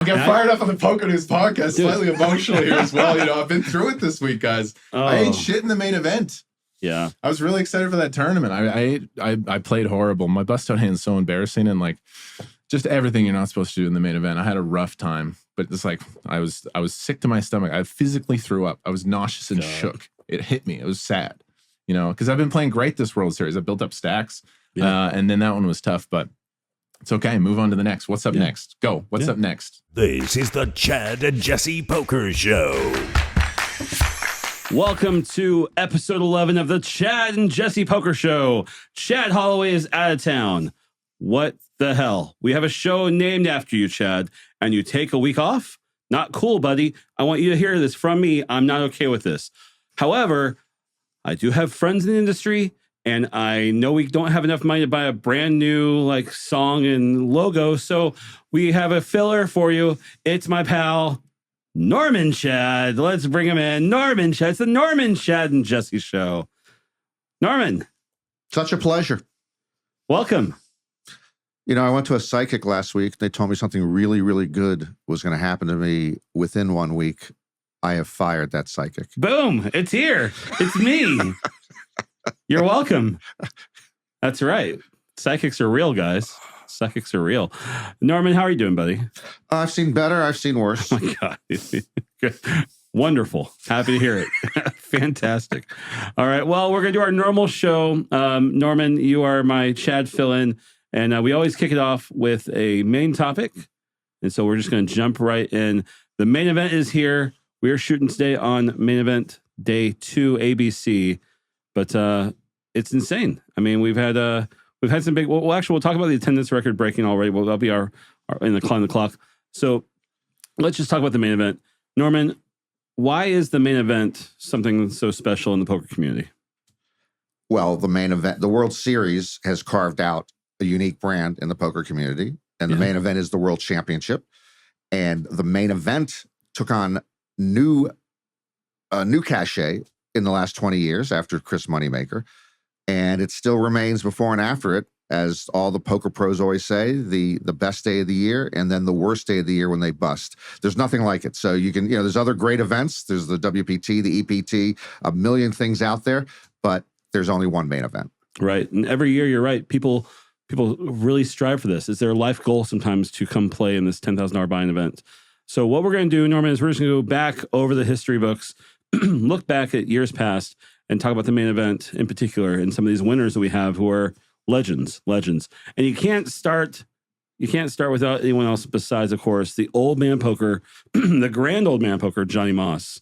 I got fired up on the PokerNews podcast, slightly emotional here as well. You know, I've been through it this week, guys. I ate shit in the main event. Yeah. I was really excited for that tournament. I played horrible. My bust out hand's so embarrassing, and like just everything you're not supposed to do in the main event. I had a rough time, but it's like I was sick to my stomach. I physically threw up. I was nauseous and shook. It hit me. It was sad, you know, because I've been playing great this World Series. I built up stacks, and then that one was tough, but it's okay. Move on to the next. What's up next? Go. What's up next? This is the Chad and Jesse Poker Show. Welcome to episode 11 of the Chad and Jesse Poker Show. Chad Holloway is out of town. What the hell? We have a show named after you, Chad, and you take a week off? Not cool, buddy. I want you to hear this from me. I'm not okay with this. However, I do have friends in the industry, and I know we don't have enough money to buy a brand new like song and logo, so we have a filler for you. It's my pal, Norman Chad. Let's bring him in. Norman Chad. It's the Norman Chad and Jesse Show. Norman. Such a pleasure. Welcome. You know, I went to a psychic last week. They told me something really, really good was going to happen to me within 1 week. I have fired that psychic. Boom. It's here. It's me. You're welcome. That's right. Psychics are real, guys. Psychics are real. Norman, how are you doing, buddy? I've seen better. I've seen worse. Oh, my God. Good. Wonderful. Happy to hear it. Fantastic. All right. Well, we're going to do our normal show. Norman, you are my Chad fill-in, and we always kick it off with a main topic. And so we're just going to jump right in. The main event is here. We are shooting today on main event day 2 ABC. But it's insane. I mean, we've had some big. Well, actually, we'll talk about the attendance record breaking already. Well, that'll be our in the climb the clock. So let's just talk about the main event. Norman, why is the main event something so special in the poker community? Well, the main event, the World Series, has carved out a unique brand in the poker community, and the main event is the World Championship. And the main event took on new cachet in the last 20 years after Chris Moneymaker. And it still remains before and after it, as all the poker pros always say, the best day of the year and then the worst day of the year when they bust. There's nothing like it. So you can, you know, there's other great events. There's the WPT, the EPT, a million things out there, but there's only one main event. Right. And every year, you're right. People really strive for this. It's their life goal sometimes to come play in this $10,000 buy-in event. So what we're going to do, Norman, is we're just going to go back over the history books, look back at years past, and talk about the main event in particular and some of these winners that we have who are legends. And you can't start without anyone else besides, of course, the old man poker, the grand old man poker, Johnny Moss.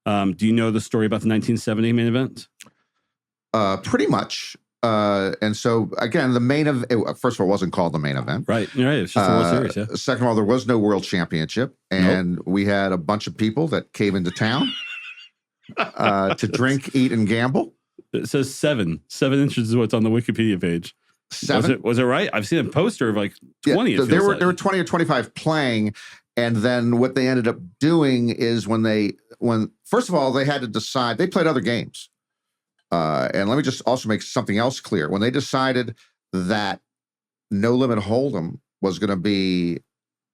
Do you know the story about the 1970 main event? Pretty much. And so, again, the main event, first of all, it wasn't called the main event. Right. You're right. It's just the World Series, yeah. Second of all, there was no World Championship. And we had a bunch of people that came into town to drink, eat, and gamble. It says 7 inches is what's on the Wikipedia page. 7? Was it right? I've seen a poster of like 20. Yeah, there were 20 or 25 playing. And then what they ended up doing is when first of all, they had to decide, they played other games. And let me just also make something else clear. When they decided that No Limit Holdem was going to be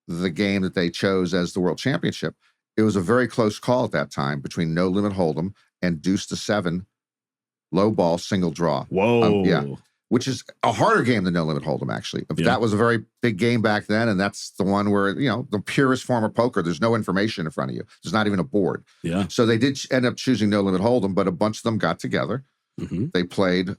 the game that they chose as the World Championship, it was a very close call at that time between No Limit Holdem and Deuce to 7, low ball, single draw. Whoa. Yeah, which is a harder game than No Limit Holdem, actually. That was a very big game back then, and that's the one where, you know, the purest form of poker, there's no information in front of you. There's not even a board. Yeah. So they did end up choosing No Limit Holdem, but a bunch of them got together. Mm-hmm. They played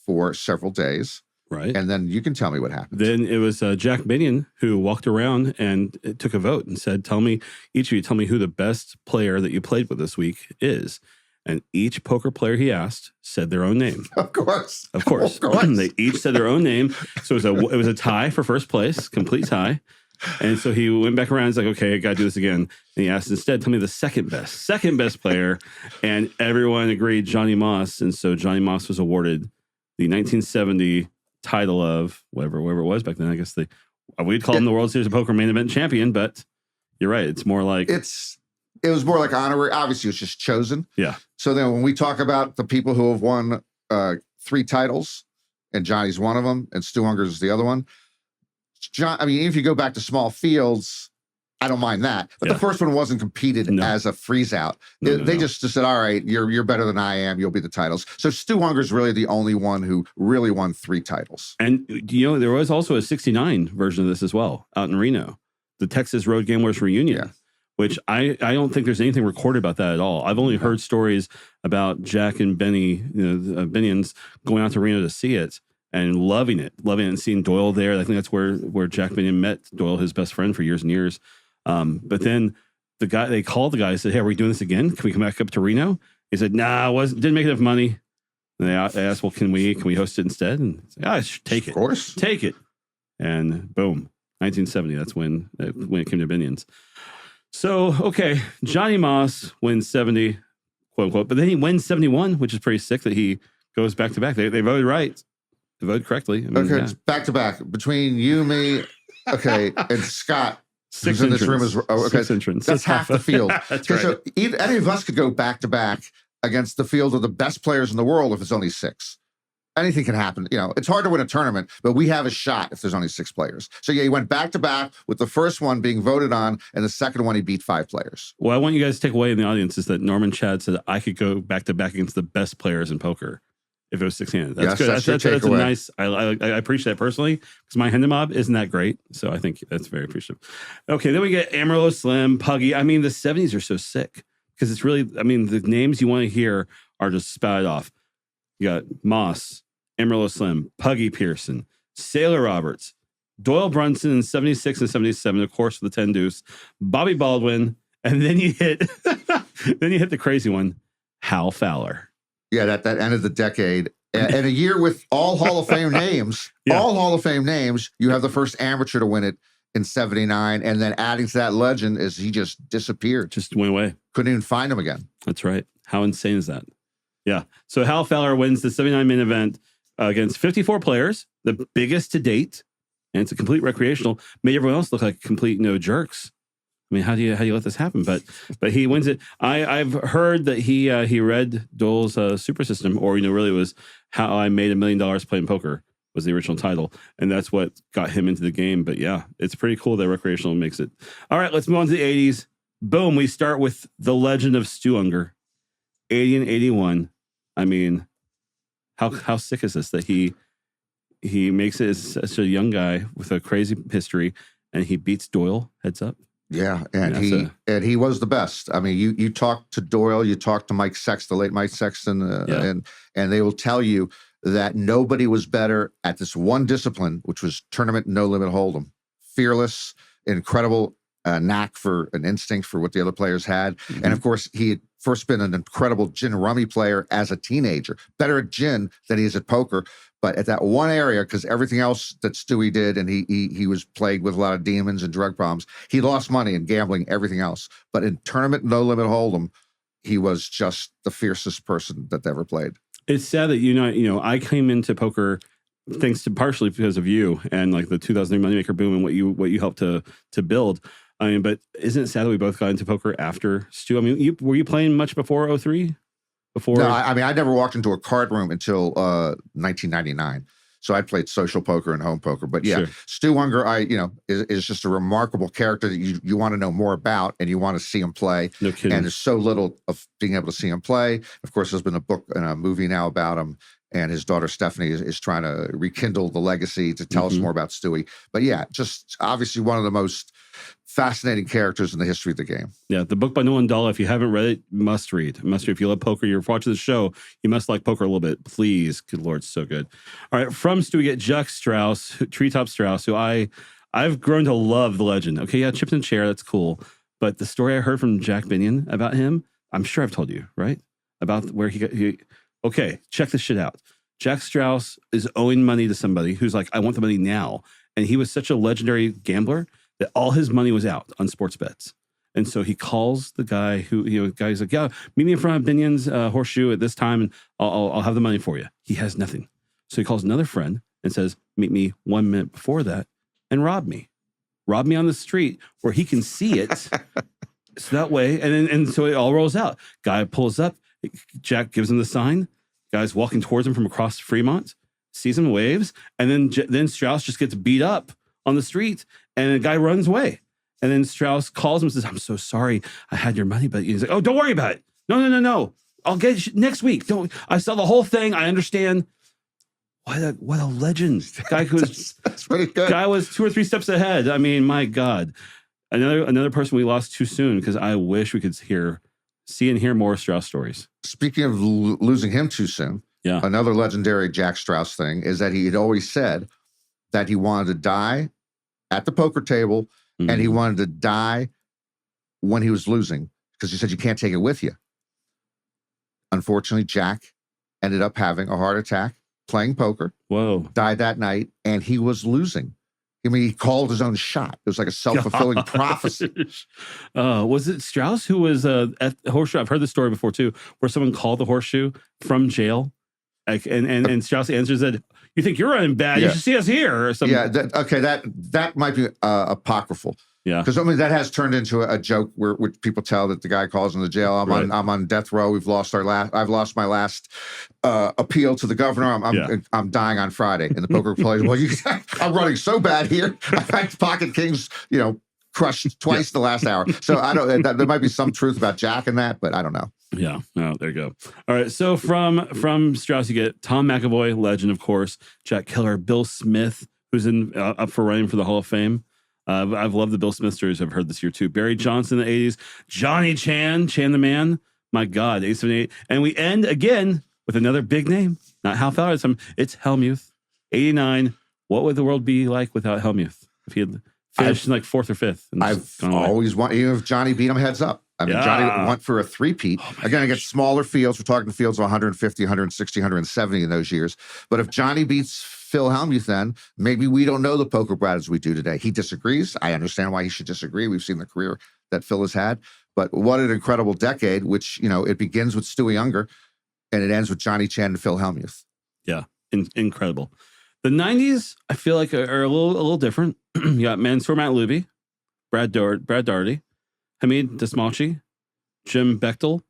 for several days. Right. And then you can tell me what happened. Then it was Jack Binion who walked around and took a vote and said, each of you tell me who the best player that you played with this week is. And each poker player he asked said their own name. Of course. They each said their own name. So it was a tie for first place, complete tie. And so he went back around. He's like, okay, I got to do this again. And he asked instead, tell me the second best player. And everyone agreed Johnny Moss. And so Johnny Moss was awarded the 1970 title of whatever it was back then. I guess we'd call him the World Series of Poker main event champion, but you're right. It's more like it was more like honorary. Obviously, it was just chosen. Yeah. So then when we talk about the people who have won 3 titles, and Johnny's one of them, and Stu Unger's is the other one. John, I mean, if you go back to small fields, I don't mind that. But Yeah. the first one wasn't competed as a freeze out. They just said, all right, you're better than I am. You'll be the titles. So Stu Unger's really the only one who really won 3 titles. And, there was also a 69 version of this as well out in Reno, the Texas Road Gamblers Reunion, which I don't think there's anything recorded about that at all. I've only heard stories about Jack and Benny, Binions going out to Reno to see it and loving it and seeing Doyle there. I think that's where Jack Binion met Doyle, his best friend for years and years. But then they called the guy and said, hey, are we doing this again? Can we come back up to Reno? He said, nah, didn't make enough money. And they asked, well, can we host it instead? And I should take it. Of course. Take it. And boom, 1970. That's when it came to Binions. So, okay, Johnny Moss wins 70, quote unquote, but then he wins 71, which is pretty sick that he goes back to back. They voted right. They voted correctly. It's back to back between you, me, and Scott. 6 who's in this room entrants. 6 entrants. That's half the field. That's right. So any of us could go back to back against the field of the best players in the world if it's only 6. Anything can happen. It's hard to win a tournament, but we have a shot if there's only 6 players. So he went back to back with the first one being voted on, and the second one he beat 5 players. What I want you guys to take away in the audience is that Norman Chad said I could go back to back against the best players in poker if it was 6-handed. That's good. That's a nice. I appreciate that personally because my Hendon mob isn't that great, so I think that's very appreciative. Okay, then we get Amarillo Slim, Puggy. I mean, the 70s are so sick because it's really. I mean, the names you want to hear are just spouted off. You got Moss, Amarillo Slim, Puggy Pearson, Sailor Roberts, Doyle Brunson in 76 and 77, of course, for the 10 deuce, Bobby Baldwin, and then you hit the crazy one, Hal Fowler. Yeah, that end of the decade. And a year with all Hall of Fame names, all Hall of Fame names, you have the first amateur to win it in 79. And then adding to that legend is he just disappeared. Just went away. Couldn't even find him again. That's right. How insane is that? Yeah. So Hal Fowler wins the 79 main event against 54 players, the biggest to date, and it's a complete recreational. Made everyone else look like complete jerks. I mean, how do you let this happen? But he wins it. I've heard that he read Doyle's Super System, or really it was How I Made $1 Million Playing Poker was the original title, and that's what got him into the game. But yeah, it's pretty cool that recreational makes it. All right, let's move on to the 80s. Boom, we start with the legend of Stu Unger, 80 and 81. I mean, how sick is this that he makes it as such a young guy with a crazy history, and he beats Doyle heads up. Yeah, and he was the best. I mean, you talk to Doyle, you talk to Mike Sexton, the late Mike Sexton, and they will tell you that nobody was better at this one discipline, which was tournament no limit hold'em. Fearless, incredible knack for an instinct for what the other players had, and of course he had first been an incredible gin rummy player as a teenager, better at gin than he is at poker. But at that one area, because everything else that Stewie did, and he was plagued with a lot of demons and drug problems, he lost money in gambling, everything else. But in tournament no limit hold'em, he was just the fiercest person that ever played. It's sad that I came into poker thanks to partially because of you and like the 2008 Moneymaker boom and what you helped to build. I mean, but isn't it sad that we both got into poker after Stu? I mean, were you playing much before 2003? No, I mean, I never walked into a card room until 1999. So I played social poker and home poker. But yeah, sure. Stu Unger, is just a remarkable character that you want to know more about and you want to see him play. No kidding. And there's so little of being able to see him play. Of course, there's been a book and a movie now about him. And his daughter Stephanie is trying to rekindle the legacy to tell us more about Stewie. But yeah, just obviously one of the most fascinating characters in the history of the game. Yeah, the book by Nolan Dalla, if you haven't read it, must read. Must read. If you love poker, you're watching the show, you must like poker a little bit. Please. Good Lord, so good. All right, from Stewie, we get Jack Strauss, Treetop Strauss, who I've grown to love the legend. Okay, yeah, chipped in chair, that's cool. But the story I heard from Jack Binion about him, I'm sure I've told you, right? About where he okay, check this shit out. Jack Strauss is owing money to somebody who's like, I want the money now. And he was such a legendary gambler that all his money was out on sports bets. And so he calls the guy guy's like, yeah, meet me in front of Binion's horseshoe at this time and I'll have the money for you. He has nothing. So he calls another friend and says, meet me 1 minute before that and rob me. Rob me on the street where he can see it. So that way, and so it all rolls out. Guy pulls up, Jack gives him the sign. Guy's walking towards him from across Fremont, sees him, waves, and then Strauss just gets beat up on the street, and the guy runs away. And then Strauss calls him and says, I'm so sorry. I had your money, but he's like, oh, don't worry about it. No. I'll get you next week. I saw the whole thing. I understand. What a legend. Guy who's that's pretty good. Guy was 2 or 3 steps ahead. I mean, my God. Another person we lost too soon because I wish we could see and hear more Strauss stories. Speaking of losing him too soon, another legendary Jack Strauss thing is that he had always said that he wanted to die at the poker table and he wanted to die when he was losing because he said you can't take it with you. Unfortunately, Jack ended up having a heart attack playing poker. Whoa. Died that night and he was losing. I mean, he called his own shot. It was like a self-fulfilling prophecy. Was it Strauss who was at Horseshoe? I've heard this story before too, where someone called the Horseshoe from jail. And Strauss answers that, you think you're running bad? You should see us here or something. Yeah, that might be apocryphal. Yeah, because I mean that has turned into a joke where people tell that the guy calls in the jail. I'm on death row. I've lost my last appeal to the governor. I'm dying on Friday. And the poker plays. Well, I'm running so bad here. I've had pocket kings, crushed twice the last hour. So I don't. There might be some truth about Jack in that, but I don't know. Yeah. No, there you go. All right. So from Strauss, you get Tom McAvoy, legend, of course, Jack Killer, Bill Smith, who's up for running for the Hall of Fame. I've loved the Bill Smith stories I've heard this year too. Barry Johnson in the 80s, Johnny Chan the man. My God, 878. And we end again with another big name. Not Hal Fowler. It's Hellmuth, 89. What would the world be like without Hellmuth if he had finished in like 4th or 5th? I've always wanted, even if Johnny beat him heads up. I mean, Johnny went for a 3-peat. Again, against smaller fields. We're talking fields of 150, 160, 170 in those years. But if Johnny beats Phil Hellmuth, then maybe we don't know the poker brat as we do today. He disagrees. I understand why he should disagree. We've seen the career that Phil has had. But what an incredible decade, which, it begins with Stewie Younger and it ends with Johnny Chan and Phil Hellmuth. Yeah, incredible. The 90s, I feel like, are a little different. You got Mansour Matloubi, Brad Daugherty, Hamid Desmalchi, Jim Bechtel.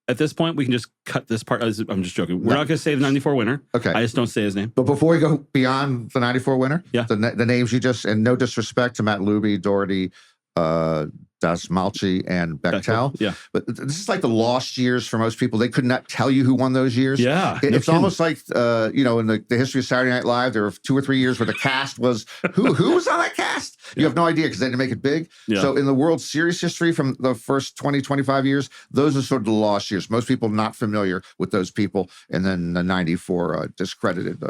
At this point, we can just cut this part. I'm just joking. We're not going to say the 94 winner. Okay. I just don't say his name. But before we go beyond the 94 winner, the names you just, and no disrespect to Matloubi, Daugherty, Desmalchi, and Bechtel. Yeah. But this is like the lost years for most people. They could not tell you who won those years. Yeah. It's almost like, in the history of Saturday Night Live, there were 2 or 3 years where the cast was, who was on that cast? You have no idea because they didn't make it big. Yeah. So in the World Series history from the first 20, 25 years, those are sort of the lost years. Most people not familiar with those people. And then the 94 discredited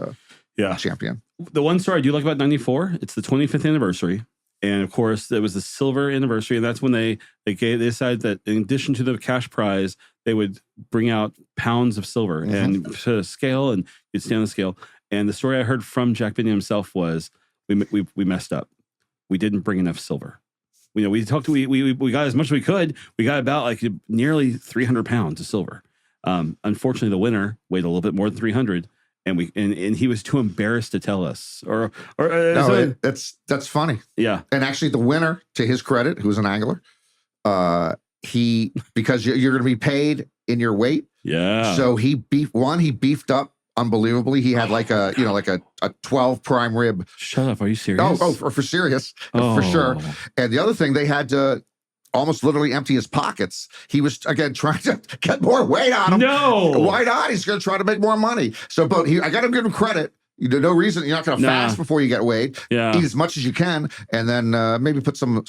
champion. The one story I do like about 94, it's the 25th anniversary. And of course, there was the silver anniversary, and that's when they decided that in addition to the cash prize, they would bring out pounds of silver and put a scale, and you'd stand on the scale. And the story I heard from Jack Binney himself was, we messed up. We didn't bring enough silver. We got as much as we could. We got about like nearly 300 pounds of silver. Unfortunately, the winner weighed a little bit more than 300. And he was too embarrassed to tell us. That's funny. Yeah. And actually, the winner, to his credit, who's an angler, because you're going to be paid in your weight. Yeah. So he beefed up unbelievably. He had like a 12 prime rib. Shut up! Are you serious? For serious, for sure. And the other thing, they had to almost literally empty his pockets. He was, again, trying to get more weight on him. No. Why not? He's going to try to make more money. So, but I got to give him credit. No reason. You're not going to fast before you get weighed. Yeah. Eat as much as you can, and then maybe put some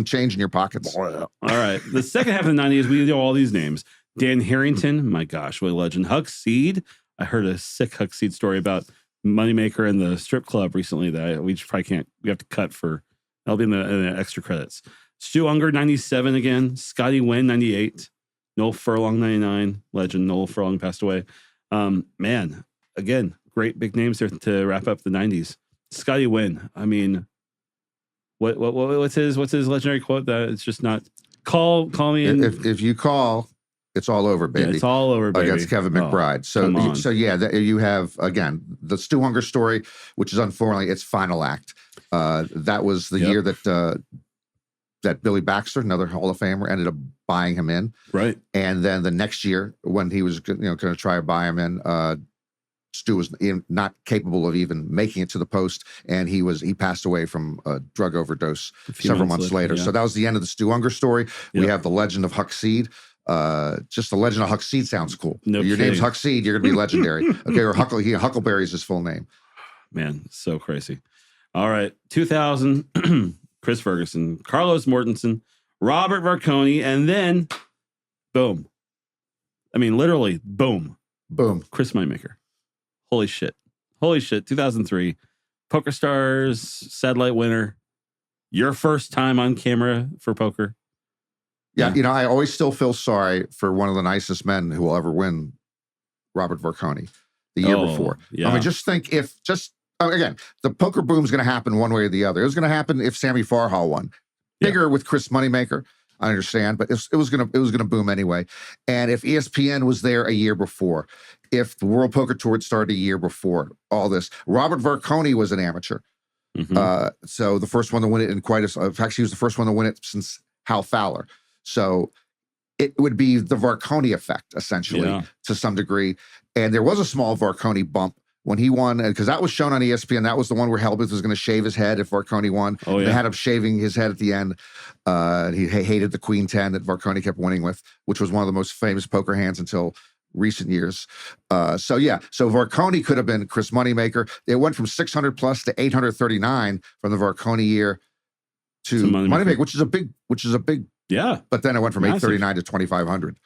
change in your pockets. All right. The second half of the 90s, we know all these names. Dan Harrington, my gosh, what a legend. Huck Seed. I heard a sick Huck Seed story about Moneymaker and the strip club recently that we probably can't. We have to cut for. That'll be in the extra credits. Stu Unger, 97 again. Scotty Wynn, 98. Noel Furlong, 99. Legend Noel Furlong passed away. Man, again, great big names there to wrap up the 90s. Scotty Wynn, I mean, what's his legendary quote? That it's just not call me in. If you call, it's all over, baby. Yeah, it's all over, baby. Against Kevin McBride. You have, again, the Stu Unger story, which is unfortunately its final act. That was the year that Billy Baxter, another Hall of Famer, ended up buying him in. Right. And then the next year, when he was going to try to buy him in, Stu was not capable of even making it to the post, and he passed away from a drug overdose several months later. Yeah. So that was the end of the Stu Unger story. We have the legend of Huckseed. Just the legend of Huckseed sounds cool. No Your kidding. name's Huckseed, you're gonna be legendary. Okay, or Huckleberry is his full name. Man, so crazy. All right, 2000, Chris Ferguson, Carlos Mortensen, Robert Varconi, and then boom. I mean, literally, boom. Boom. Chris Moneymaker. Holy shit. 2003. PokerStars satellite winner. Your first time on camera for poker. Yeah, I always still feel sorry for one of the nicest men who will ever win, Robert Varconi, the year before. Yeah. I mean, just think again, the poker boom is going to happen one way or the other. It was going to happen if Sammy Farhall won. Bigger with Chris Moneymaker, I understand, but it was going to boom anyway. And if ESPN was there a year before, if the World Poker Tour had started a year before, all this, Robert Varconi was an amateur. So the first one to win it in fact, he was the first one to win it since Hal Fowler. So it would be the Varconi effect, essentially, to some degree. And there was a small Varconi bump when he won, because that was shown on ESPN. That was the one where Hellmuth was going to shave his head if Varconi won. Oh, yeah. They had him shaving his head at the end. He hated the Queen 10 that Varconi kept winning with, which was one of the most famous poker hands until recent years. So Varconi could have been Chris Moneymaker. It went from 600 plus to 839 from the Varconi year to Moneymaker, which is a big. Yeah. But then it went from 839 to 2,500.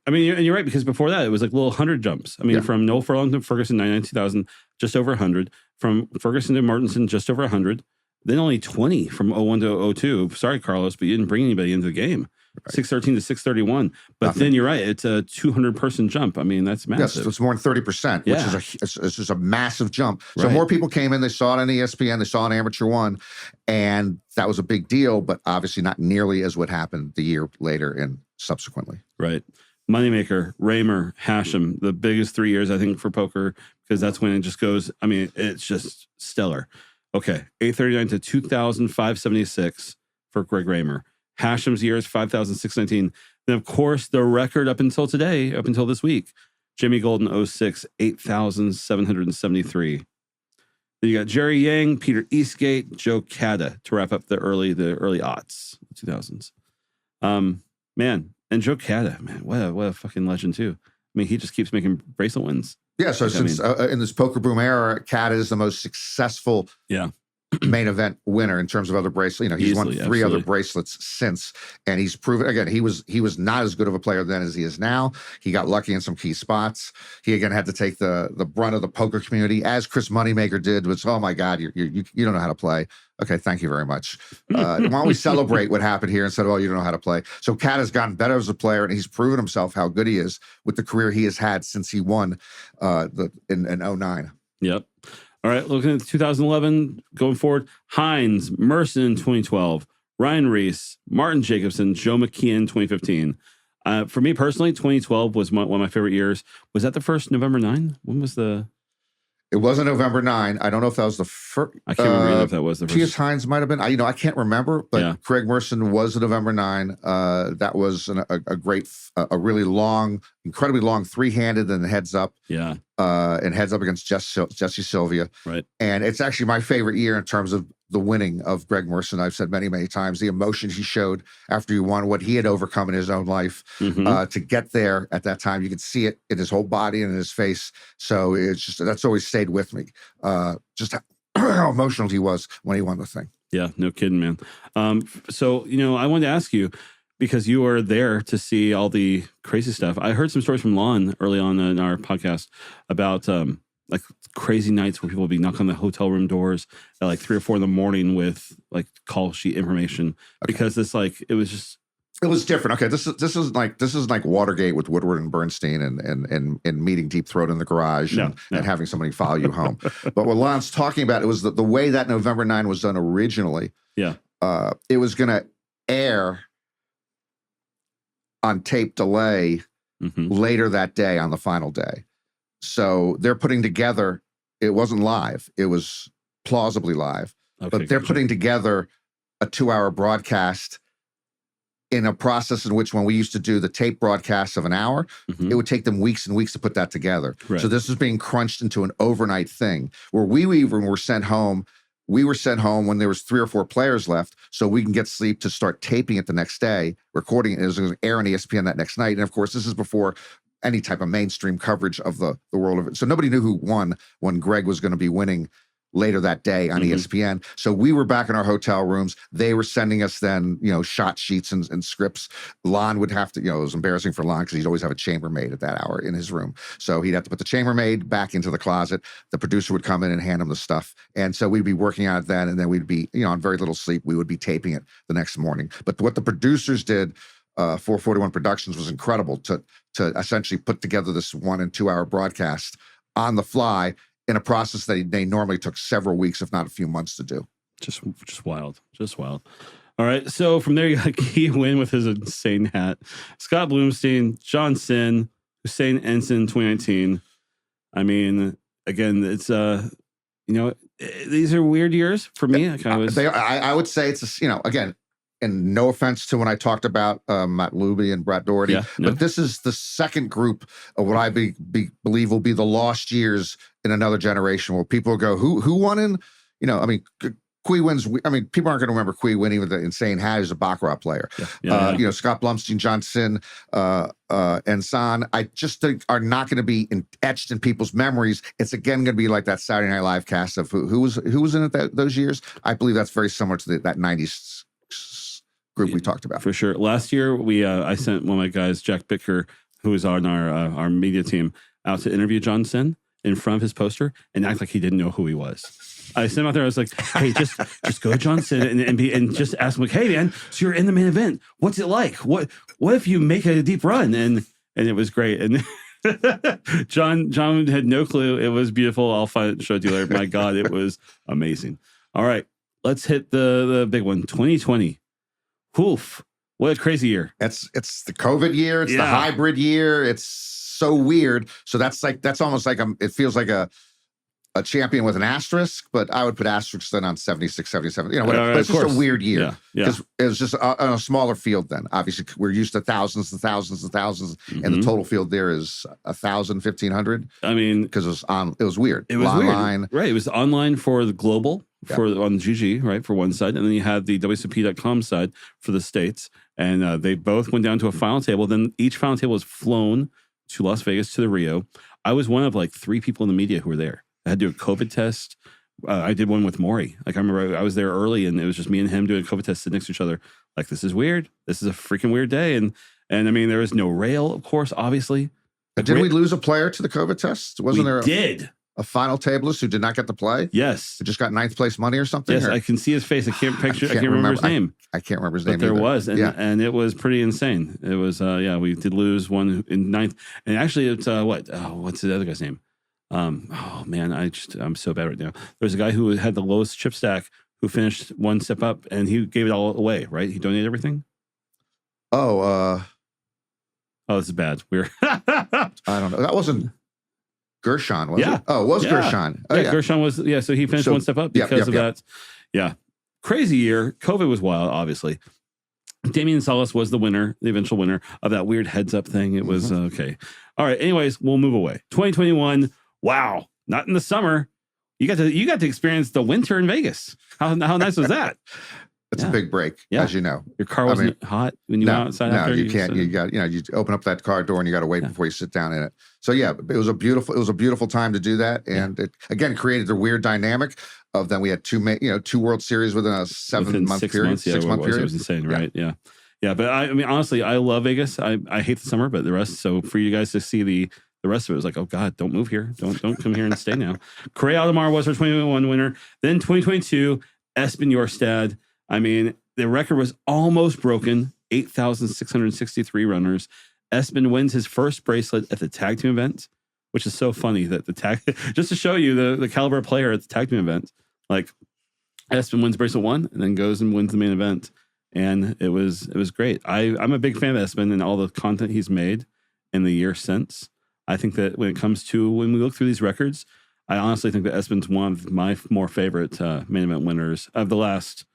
I mean, and you're right, because before that, it was like little 100 jumps. I mean, from Noel Furlong to Ferguson, 99, 2000, just over 100. From Ferguson to Martinson, just over 100. Then only 20 from 01 to 02. Sorry, Carlos, but you didn't bring anybody into the game. Right. 613 to 631. But then you're right, it's a 200-person jump. I mean, that's massive. Yes, it's more than 30%, which is just a massive jump. So more people came in, they saw it on ESPN, they saw an amateur one, and that was a big deal, but obviously not nearly as what happened the year later and subsequently. Right. Moneymaker, Raymer, Hashem, the biggest 3 years, I think, for poker, because that's when it just goes, I mean, it's just stellar. Okay, 839 to 2,576 for Greg Raymer. Hashem's year is 5,619. Then, of course, the record up until today, up until this week, Jimmy Golden 06, 8,773. Then you got Jerry Yang, Peter Eastgate, Joe Cada to wrap up the early aughts, 2000s. Man, and Joe Cada, man, what a fucking legend too. I mean, he just keeps making bracelet wins. Yeah, so since in this poker boom era, Cada is the most successful main event winner in terms of other bracelets. He's won three other bracelets since, and he's proven again he was not as good of a player then as he is now. He got lucky in some key spots. He again had to take the brunt of the poker community, as Chris Moneymaker did. Was, oh my God, you don't know how to play. Okay, thank you very much. Why don't we celebrate what happened here instead of, oh, you don't know how to play? So Cat has gotten better as a player, and he's proven himself how good he is with the career he has had since he won in 09. Yep. All right, looking at 2011, going forward, Hines, Merson 2012, Ryan Reese, Martin Jacobson, Joe McKeon 2015. For me personally, 2012 was one of my favorite years. Was that the first November 9? When was the... It wasn't November 9. I don't know if that was the first. I can't remember if that was the first. T.S. Hines might have been. I can't remember, but Craig Merson was November 9. That was a great, a really long, incredibly long three-handed and heads up. Yeah. And heads up against Jesse Sylvia. Right. And it's actually my favorite year in terms of the winning of Greg Merson. I've said many, many times the emotion he showed after he won, what he had overcome in his own life to get there at that time. You could see it in his whole body and in his face. So it's just, that's always stayed with me. Just how emotional he was when he won the thing. Yeah, no kidding, man. So, I wanted to ask you, because you were there to see all the crazy stuff. I heard some stories from Lon early on in our podcast about like crazy nights where people would be knocking on the hotel room doors at like 3 or 4 in the morning with like call sheet information because it's like, it was different. Okay. This is like Watergate with Woodward and Bernstein and meeting Deep Throat in the garage and having somebody follow you home. But what Lon's talking about, it was the way that November 9 was done originally. Yeah. It was going to air on tape delay later that day on the final day. So they're putting together, it wasn't live, it was plausibly live, but they're putting together a 2-hour broadcast in a process in which when we used to do the tape broadcasts of an hour, it would take them weeks and weeks to put that together. Right. So this was being crunched into an overnight thing where we even were sent home. We were sent home when there was 3 or 4 players left, so we can get sleep to start taping it the next day, recording it. It was going to air on ESPN that next night. And of course, this is before any type of mainstream coverage of the world of it. So nobody knew who won when Greg was going to be winning later that day on ESPN. So we were back in our hotel rooms. They were sending us then, shot sheets and scripts. Lon would have to, it was embarrassing for Lon because he'd always have a chambermaid at that hour in his room. So he'd have to put the chambermaid back into the closet. The producer would come in and hand him the stuff. And so we'd be working on it then, and then we'd be, on very little sleep. We would be taping it the next morning. But what the producers did, 441 Productions, was incredible to essentially put together this 1 and 2 hour broadcast on the fly, in a process that they normally took several weeks, if not a few months to do. Just wild. Just wild. All right. So from there, you got Key Win with his insane hat. Scott Bloomstein, John Sin, Hussein Ensign 2019. I mean, again, it's, these are weird years for me. I would say it's, again, and no offense to when I talked about Matt Luby and Brett Doherty, but this is the second group of what I believe will be the lost years in another generation, where people will go, who won in, Quee wins. People aren't going to remember Quee winning with the insane hat. He's a Baccarat player. Scott Blumstein, Johnson, and San, I just think are not going to be etched in people's memories. It's again going to be like that Saturday Night Live cast of who was in it those years. I believe that's very similar to that 90s group we talked about. For sure. Last year, I sent one of my guys, Jack Bicker, who is on our media team, out to interview John Sin in front of his poster and act like he didn't know who he was. I sent him out there. I was like, "Hey, just go to John Sin and just ask him, like, hey man, so you're in the main event. What's it like? What if you make a deep run?" And it was great. And John had no clue. It was beautiful. I'll show it to you later. My God, it was amazing. All right, let's hit the big one. 2020. Oof. What a crazy year. It's the COVID year. It's the hybrid year. It's so weird. So that's almost like it feels like a champion with an asterisk, but I would put asterisks then on 76, 77, whatever. But it's just a weird year. Because it was just on a smaller field then. Obviously, we're used to thousands and thousands and thousands, and the total field there is 1,000, 1,500. I mean, because it was weird. It was online. Weird. Right. It was online for the global, on GG, right, for one side. And then you had the WSOP.com side for the States. And they both went down to a final table. Then each final table was flown to Las Vegas, to the Rio. I was one of like 3 people in the media who were there. I had to do a COVID test. I did one with Maury. Like, I remember I was there early, and it was just me and him doing a COVID test sitting next to each other. Like, this is weird. This is a freaking weird day. And I mean, there was no rail, of course, obviously. Didn't we lose a player to the COVID test? Wasn't there a final tableist who did not get to play? Yes. Who just got 9th place money or something? Yes, I can see his face. I can't remember his name. I can't remember his name. But there was, and it was pretty insane. It was, we did lose one in 9th. And actually, it's what's the other guy's name? Oh man, I'm so bad right now. There's a guy who had the lowest chip stack who finished one step up, and he gave it all away, right? He donated everything. Oh, this is bad. I don't know. That wasn't Gershon, was it? Oh, it was Gershon. Oh, yeah, Gershon was, so he finished one step up because of that. Yeah. Crazy year. COVID was wild, obviously. Damian Salas was the winner, the eventual winner of that weird heads up thing. It was okay. All right. Anyways, we'll move away. 2021. Wow. Not in the summer. You got to experience the winter in Vegas. How nice was that? It's a big break, as you know. Your car wasn't hot when you went outside? No, you can't. You got, you open up that car door and you got to wait before you sit down in it. So it was a beautiful time to do that. And it, again, created a weird dynamic of then we had 2 World Series within a 7-month period. 6 month period. It was insane, right? Yeah. But I mean, honestly, I love Vegas. I hate the summer, but the rest. So for you guys to see the rest of it was like, oh God, don't move here. Don't come here and stay now. Corey Aldomar was our 2021 winner. Then 2022, Espen Jorstad. I mean, the record was almost broken. 8,663 runners. Espen wins his first bracelet at the tag team event, which is so funny that the tag, just to show you the caliber of player at the tag team event, like Espen wins bracelet 1 and then goes and wins the main event. And it was great. I'm a big fan of Espen and all the content he's made in the year since. I think that when we look through these records, I honestly think that Espen's one of my more favorite main event winners of the last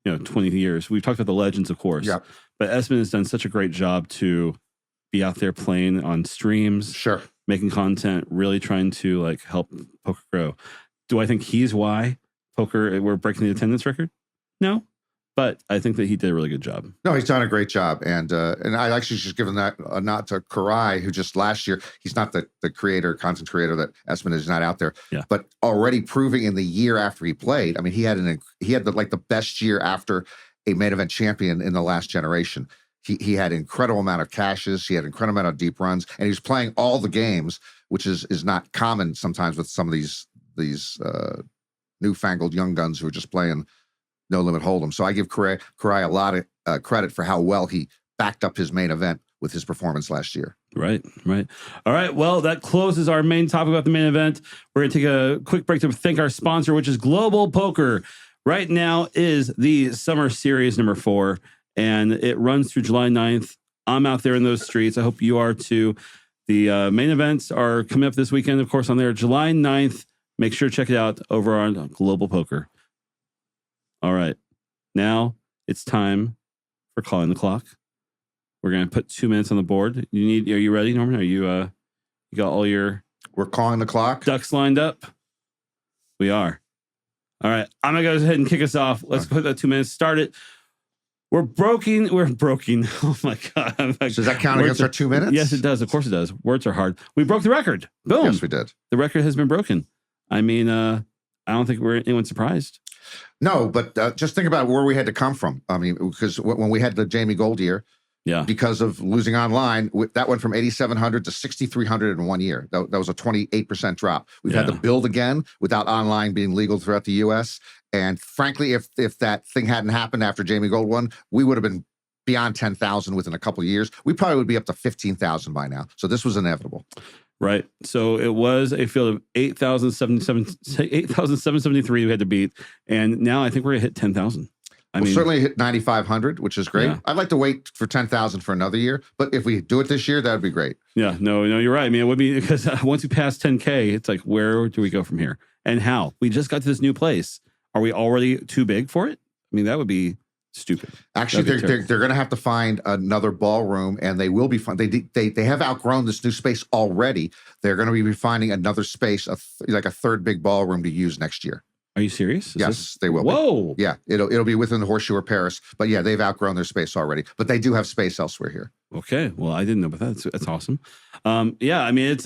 20 years. We've talked about the legends, of course. But But Esmond has done such a great job to be out there playing on streams, Sure. making content, really trying to like help poker grow. Do I think he's why we're breaking the attendance record? No. But I think that he did a really good job. No, he's done a great job. And I actually just given that a nod to Karai, who just last year, he's not the content creator that Esmond is not out there, but already proving in the year after he played. I mean, he had the best year after a main event champion in the last generation. He had incredible amount of cashes. He had incredible amount of deep runs, and he was playing all the games, which is not common sometimes with some of these newfangled young guns who are just playing no limit hold'em. So I give Karai a lot of credit for how well he backed up his main event with his performance last year. Right. All right. Well, that closes our main topic about the main event. We're going to take a quick break to thank our sponsor, which is Global Poker. Right now is the Summer Series number 4, and it runs through July 9th. I'm out there in those streets. I hope you are too. The main events are coming up this weekend, of course, on there, July 9th. Make sure to check it out over on Global Poker. All right. Now it's time for calling the clock. We're going to put 2 minutes on the board. Are you ready, Norman? Are you got all your We're calling the clock. ducks lined up? We are. All right. I'm going to go ahead and kick us off. Let's put that 2 minutes. Start it. We're broken. Oh my God. Does that count against our 2 minutes? Yes, it does. Of course it does. Words are hard. We broke the record. Boom. Yes, we did. The record has been broken. I mean, I don't think anyone's surprised. No, but just think about where we had to come from. I mean, because when we had the Jamie Gold year, because of losing online, that went from 8,700 to 6,300 in 1 year. That was a 28% drop. We've had to build again without online being legal throughout the U.S. And frankly, if that thing hadn't happened after Jamie Gold won, we would have been beyond 10,000 within a couple of years. We probably would be up to 15,000 by now. So this was inevitable. Right. So it was a field of 8,773 we had to beat. And now I think we're going to hit 10,000. We'll certainly hit 9,500, which is great. Yeah. I'd like to wait for 10,000 for another year. But if we do it this year, that would be great. Yeah. No, you're right. I mean, it would be because once we pass 10K, it's like, where do we go from here? And how? We just got to this new place. Are we already too big for it? I mean, that would be stupid. Actually, they're going to have to find another ballroom, and they will be fun. They have outgrown this new space already. They're going to be finding another space, like a third big ballroom to use next year. Are you serious? Yes, they will. Whoa! Yeah, it'll be within the Horseshoe or Paris, but yeah, they've outgrown their space already. But they do have space elsewhere here. Okay, well, I didn't know about that. That's awesome. Yeah, I mean,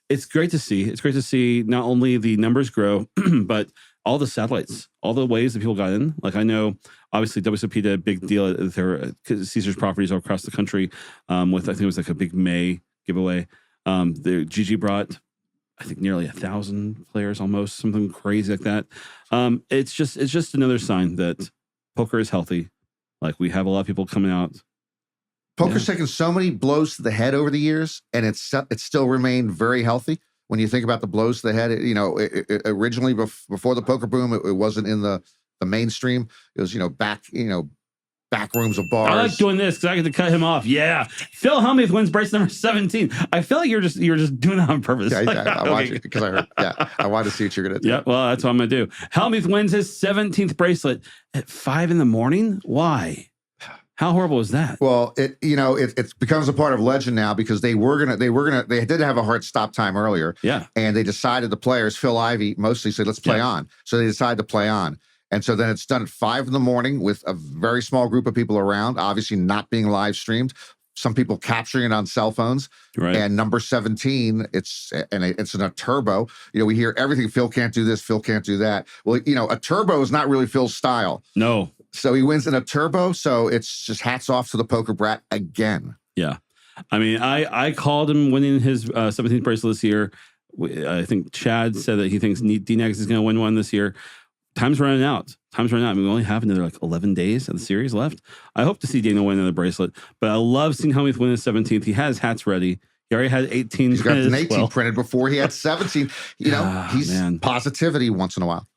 it's great to see. It's great to see not only the numbers grow, but all the satellites, all the ways that people got in. Like I know, obviously, WSOP did a big deal at their Caesars properties all across the country with, I think it was like a big May giveaway. The GG brought, I think, nearly 1,000 players, almost something crazy like that. It's just another sign that poker is healthy. Like we have a lot of people coming out. Poker's taken so many blows to the head over the years, and it's still remained very healthy. When you think about the blows to the head, it originally before the poker boom, it wasn't in the mainstream. It was, back rooms of bars. I like doing this because I get to cut him off. Yeah. Phil Hellmuth wins brace number 17. I feel like you're just doing that on purpose. Yeah, I watched it because I heard. Yeah, I wanted to see what you're going to do. Yeah, well, that's what I'm going to do. Hellmuth wins his 17th bracelet at 5 a.m. Why? How horrible is that? Well, it becomes a part of legend now because they did have a hard stop time earlier. Yeah. And they decided the players, Phil Ivey mostly said, let's play on. So they decided to play on. And so then it's done at 5 a.m. with a very small group of people around, obviously not being live streamed. Some people capturing it on cell phones. Right. And number 17, it's in a turbo. We hear everything. Phil can't do this. Phil can't do that. Well, a turbo is not really Phil's style. No. So he wins in a turbo. So it's just hats off to the poker brat again. Yeah. I mean, I called him winning his 17th bracelet this year. I think Chad said that he thinks D-Negs is going to win one this year. Time's running out. I mean, we only have another 11 days of the series left. I hope to see Daniel win another bracelet, but I love seeing Hellmuth win his 17th. He has hats ready. He already had 18. He's got an 18 printed before he had 17. He's positivity once in a while.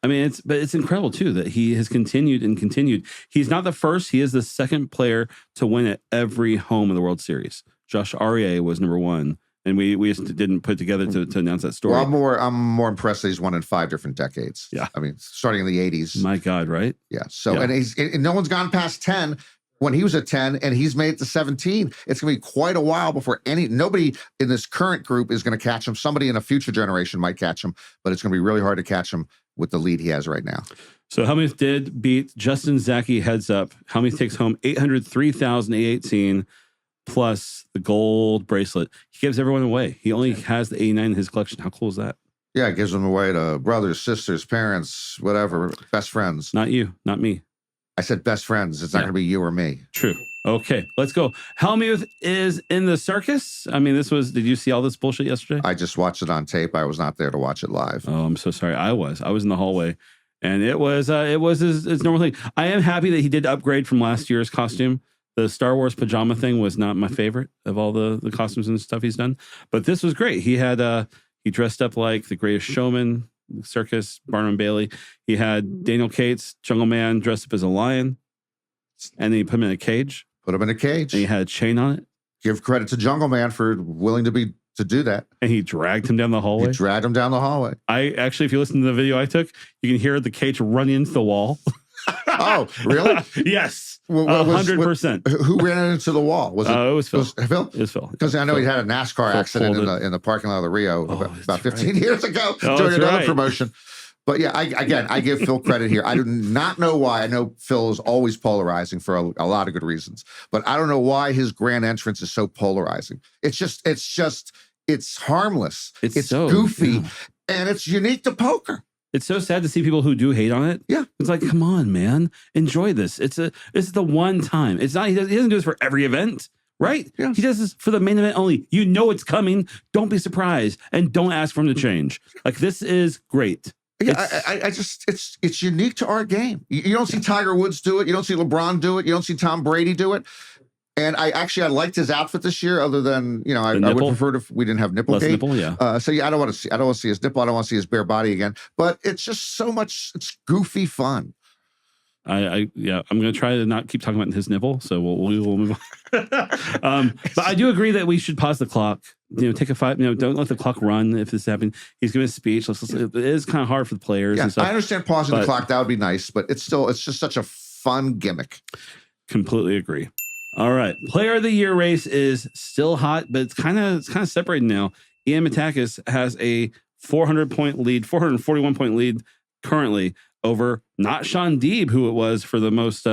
I mean, it's incredible too that he has continued and continued. He's not the first. He is the second player to win at every home of the World Series. Josh Aurier was number 1. And we just didn't put together to announce that story. Well, I'm more impressed that he's won in 5 different decades. Yeah. I mean, starting in the 80s. My God, right? Yeah. So, and no one's gone past 10. when he was at 10 and he's made it to 17. It's going to be quite a while before nobody in this current group is going to catch him. Somebody in a future generation might catch him, but it's going to be really hard to catch him with the lead he has right now. So Hellmuth did beat Justin Zaki heads up. Hellmuth takes home $803,818 plus the gold bracelet. He gives everyone away. He only has the 89 in his collection. How cool is that? Yeah, it gives them away to brothers, sisters, parents, whatever, best friends. Not you, not me. I said best friends. It's not going to be you or me. True. Okay, let's go. Hellmuth is in the circus. I mean, did you see all this bullshit yesterday? I just watched it on tape. I was not there to watch it live. Oh, I'm so sorry. I was in the hallway, and it was his normal thing. I am happy that he did upgrade from last year's costume. The Star Wars pajama thing was not my favorite of all the costumes and stuff he's done, but this was great. He had he dressed up like the Greatest Showman, Circus, Barnum and Bailey. He had Daniel Cates, Jungle Man, dressed up as a lion, and then he put him in a cage. Put him in a cage. And he had a chain on it. Give credit to Jungle Man for willing to do that. And he dragged him down the hallway. He dragged him down the hallway. I actually, if you listen to the video I took, you can hear the cage run into the wall. Oh, really? Yes. 100%. Who ran into the wall? Was it? It was Phil. Phil? It was Phil. Because I know he had a NASCAR accident in the parking lot of the Rio about 15 years ago during another promotion. But yeah, I give Phil credit here. I do not know why. I know Phil is always polarizing for a lot of good reasons, but I don't know why his grand entrance is so polarizing. It's harmless. It's so goofy, and it's unique to poker. It's so sad to see people who do hate on it. Yeah. It's like, come on, man. Enjoy this. It's the one time. It's not, he doesn't do this for every event, right? Yeah. He does this for the main event only. You know it's coming. Don't be surprised. And don't ask for him to change. Like, this is great. Yeah, it's unique to our game. You don't see Tiger Woods do it. You don't see LeBron do it. You don't see Tom Brady do it. And I liked his outfit this year. Other than I would prefer if we didn't have nipple Less gate. Nipple, yeah. So yeah, I don't want to see his nipple. I don't want to see his bare body again. But it's just so much. It's goofy fun. I'm gonna try to not keep talking about his nipple. So we'll move on. But I do agree that we should pause the clock. Take a 5. Don't let the clock run if this happens. He's giving a speech. It is kind of hard for the players. Yeah, and stuff, I understand pausing the clock. That would be nice, but it's just such a fun gimmick. Completely agree. All right, Player of the Year race is still hot, but it's kind of separated now. Ian Matakis has a 441 point lead currently over not Sean Deeb, who it was for the most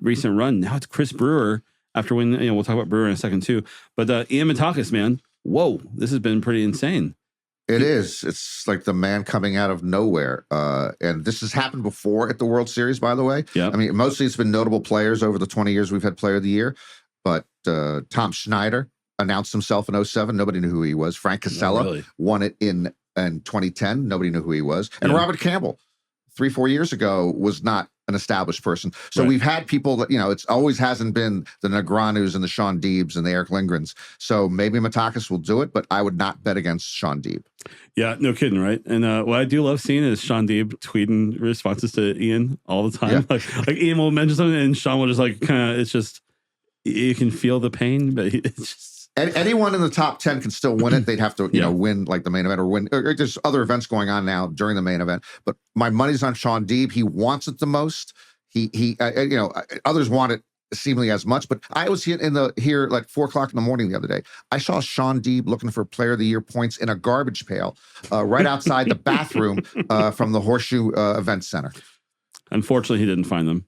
recent run. Now it's Chris Brewer. After we'll talk about Brewer in a second too. But Ian Matakis, man, whoa, this has been pretty insane. It is. It's like the man coming out of nowhere. And this has happened before at the World Series, by the way. Yeah. I mean, mostly it's been notable players over the 20 years we've had Player of the Year. But Tom Schneider announced himself in 2007. Nobody knew who he was. Frank Casella won it in 2010. Nobody knew who he was. And Robert Campbell, 3-4 years ago, was not an established person. So we've had people that, it's always hasn't been the Negreanus and the Sean Deebs and the Eric Lindgrens. So maybe Matakis will do it, but I would not bet against Sean Deeb. Yeah, no kidding, right? And what I do love seeing is Sean Deeb tweeting responses to Ian all the time. Yeah. Like Ian will mention something and Sean will just it's just, you can feel the pain, but it's just. And anyone in the top 10 can still win it. They'd have to, win like the main event or win. Or there's other events going on now during the main event. But my money's on Sean Deeb. He wants it the most. Others want it seemingly as much. But I was here like 4:00 in the morning the other day. I saw Sean Deeb looking for Player of the Year points in a garbage pail right outside the bathroom from the Horseshoe Event Center. Unfortunately, he didn't find them.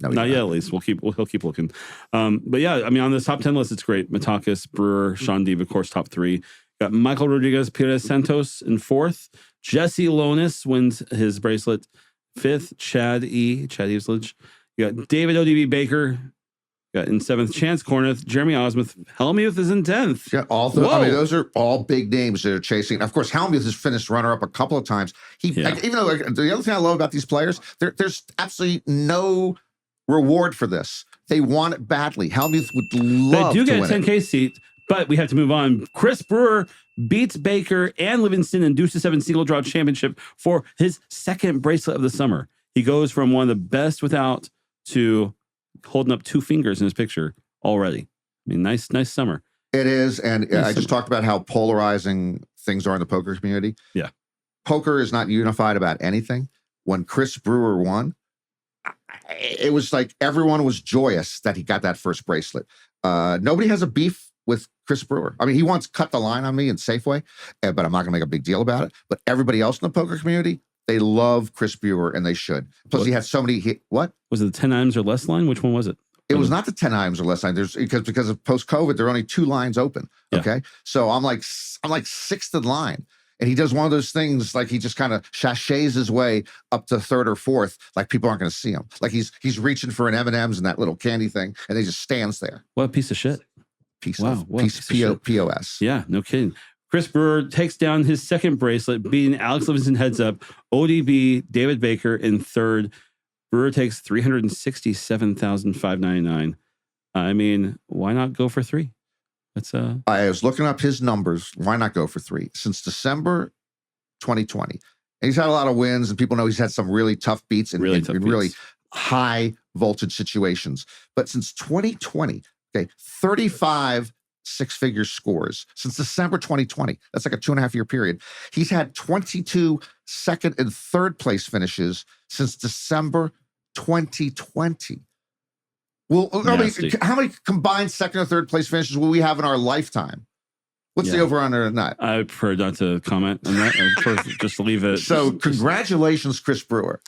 No, not yet. At least he'll keep looking. But yeah, I mean, on this top 10 list, it's great. Matakis, Brewer, Sean Deeb, of course, top 3. Got Michael Rodriguez Pires Santos in 4th. Jesse Lonis wins his bracelet 5th. Chad Easlage. You got David ODB Baker. Got in 7th. Chance Corneth. Jeremy Osmuth. Hellmuth is in 10th. Yeah, those are all big names that are chasing. Of course, Hellmuth has finished runner-up a couple of times. Even though the other thing I love about these players, there's absolutely no reward for this. They want it badly. Hellmuth would love to win. They do get a 10K seat, but we have to move on. Chris Brewer beats Baker and Livingston in Deuce to 7 single draw championship for his 2nd bracelet of the summer. He goes from one of the best without to holding up 2 fingers in his picture already. I mean, nice summer. It is, and I just talked about how polarizing things are in the poker community. Yeah. Poker is not unified about anything. When Chris Brewer won, it was like everyone was joyous that he got that first bracelet. Nobody has a beef with Chris Brewer. I mean, he once cut the line on me in Safeway, but I'm not going to make a big deal about it. But everybody else in the poker community, they love Chris Brewer, and they should. Plus, he had so many. What was it? The 10 items or less line? Which one was it? It was not the 10 items or less line. There's because of post-COVID, there are only 2 lines open. Okay, so I'm like 6th in line. And he does one of those things like he just kind of sachets his way up to 3rd or 4th, like people aren't going to see him. Like he's reaching for an M&M's and that little candy thing, and he just stands there. What a piece of shit. POS. Yeah, no kidding. Chris Brewer takes down his second bracelet, beating Alex Livingston heads up, ODB, David Baker in third. Brewer takes $367,599. I mean, why not go for 3? I was looking up his numbers. Why not go for 3? Since December 2020. And he's had a lot of wins, and people know he's had some really tough beats in really high voltage situations. But since 2020, 35 6-figure scores. Since December 2020, that's like a 2.5-year period. He's had 22 second and third place finishes since December 2020. Well, I mean, how many combined second or third place finishes will we have in our lifetime? What's the over-under on that? I prefer not to comment on that. I prefer just leave it. So, congratulations, Chris Brewer.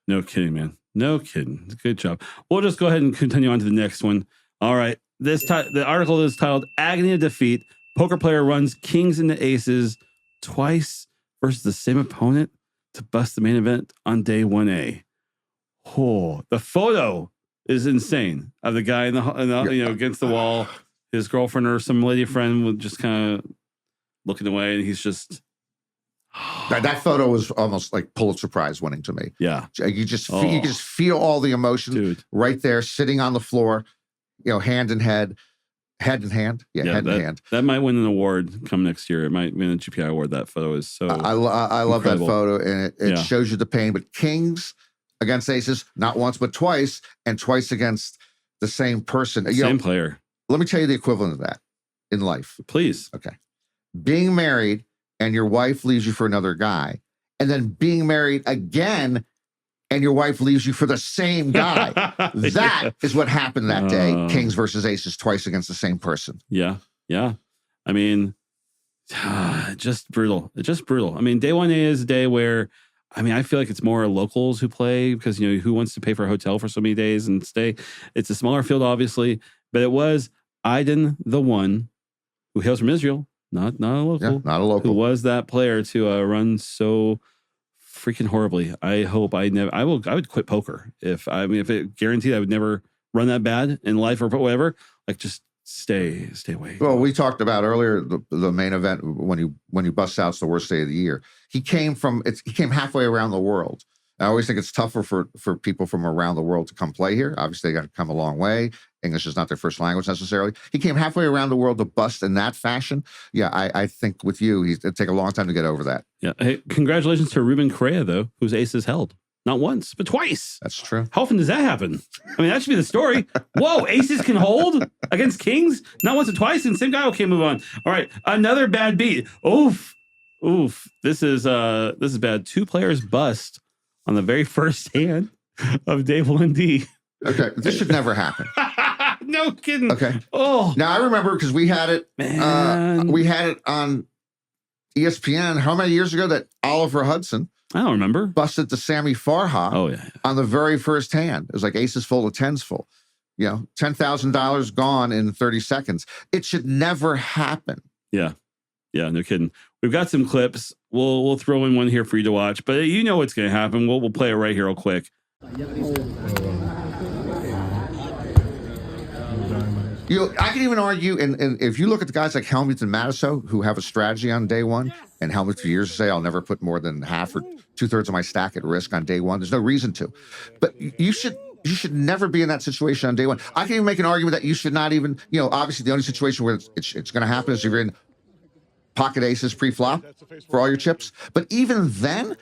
No kidding, man. No kidding. Good job. We'll just go ahead and continue on to the next one. All right. The article is titled "Agony of Defeat. Poker player runs kings into aces twice versus the same opponent to bust the main event on day 1A." Oh, the photo is insane of the guy in the against the wall. His girlfriend or some lady friend was just kind of looking away, and he's just. That photo was almost like Pulitzer Prize winning to me. Yeah, you just feel all the emotion right there, sitting on the floor, hand in hand, head in hand. Yeah, head in hand. That might win an award come next year. It might win a GPI award. That photo is so. I love that photo, and it shows you the pain. But kings against aces, not once but twice, and twice against the same person. Same player. Let me tell you the equivalent of that in life. Please. Okay. Being married and your wife leaves you for another guy, and then being married again and your wife leaves you for the same guy. That is what happened that day. Kings versus aces, twice against the same person. Yeah. Yeah. I mean, just brutal. It's just brutal. I mean, day 1A is a day where, I mean, I feel like it's more locals who play because, who wants to pay for a hotel for so many days and stay? It's a smaller field, obviously, but it was Aiden, the one who hails from Israel, not a local. Yeah, not a local. Who was that player to run so freaking horribly. I hope I would quit poker if it guaranteed I would never run that bad in life or whatever. Like, just stay away. Well, we talked about earlier the main event when you bust out's the worst day of the year. He came halfway around the world. I always think it's tougher for people from around the world to come play here. Obviously, they got to come a long way. English is not their first language necessarily. He came halfway around the world to bust in that fashion. Yeah, I think with you, it'd take a long time to get over that. Yeah. Hey, congratulations to Ruben Correa, though, whose aces held. Not once, but twice. That's true. How often does that happen? I mean, that should be the story. Whoa, aces can hold against kings? Not once or twice, and same guy. Okay, move on. All right, another bad beat. Oof. This is bad. 2 players bust on the very first hand of day 1D. Okay, this should never happen. No kidding. Okay. Oh, now I remember because we had it. We had it on ESPN. How many years ago that Oliver Hudson? I don't remember. Busted to Sammy Farha. Oh yeah. On the very first hand, it was like aces full to tens full. $10,000 gone in 30 seconds. It should never happen. Yeah, no kidding. We've got some clips. We'll throw in one here for you to watch, but you know what's going to happen. We'll play it right here real quick. I can even argue, and if you look at the guys like Hellmuth and Matusow who have a strategy on day one, and Hellmuth for years say, I'll never put more than half or 2/3 of my stack at risk on day one. There's no reason to. But you should never be in that situation on day one. I can even make an argument that you should not even, obviously the only situation where it's going to happen is if you're in pocket aces pre-flop for all your chips. But even then,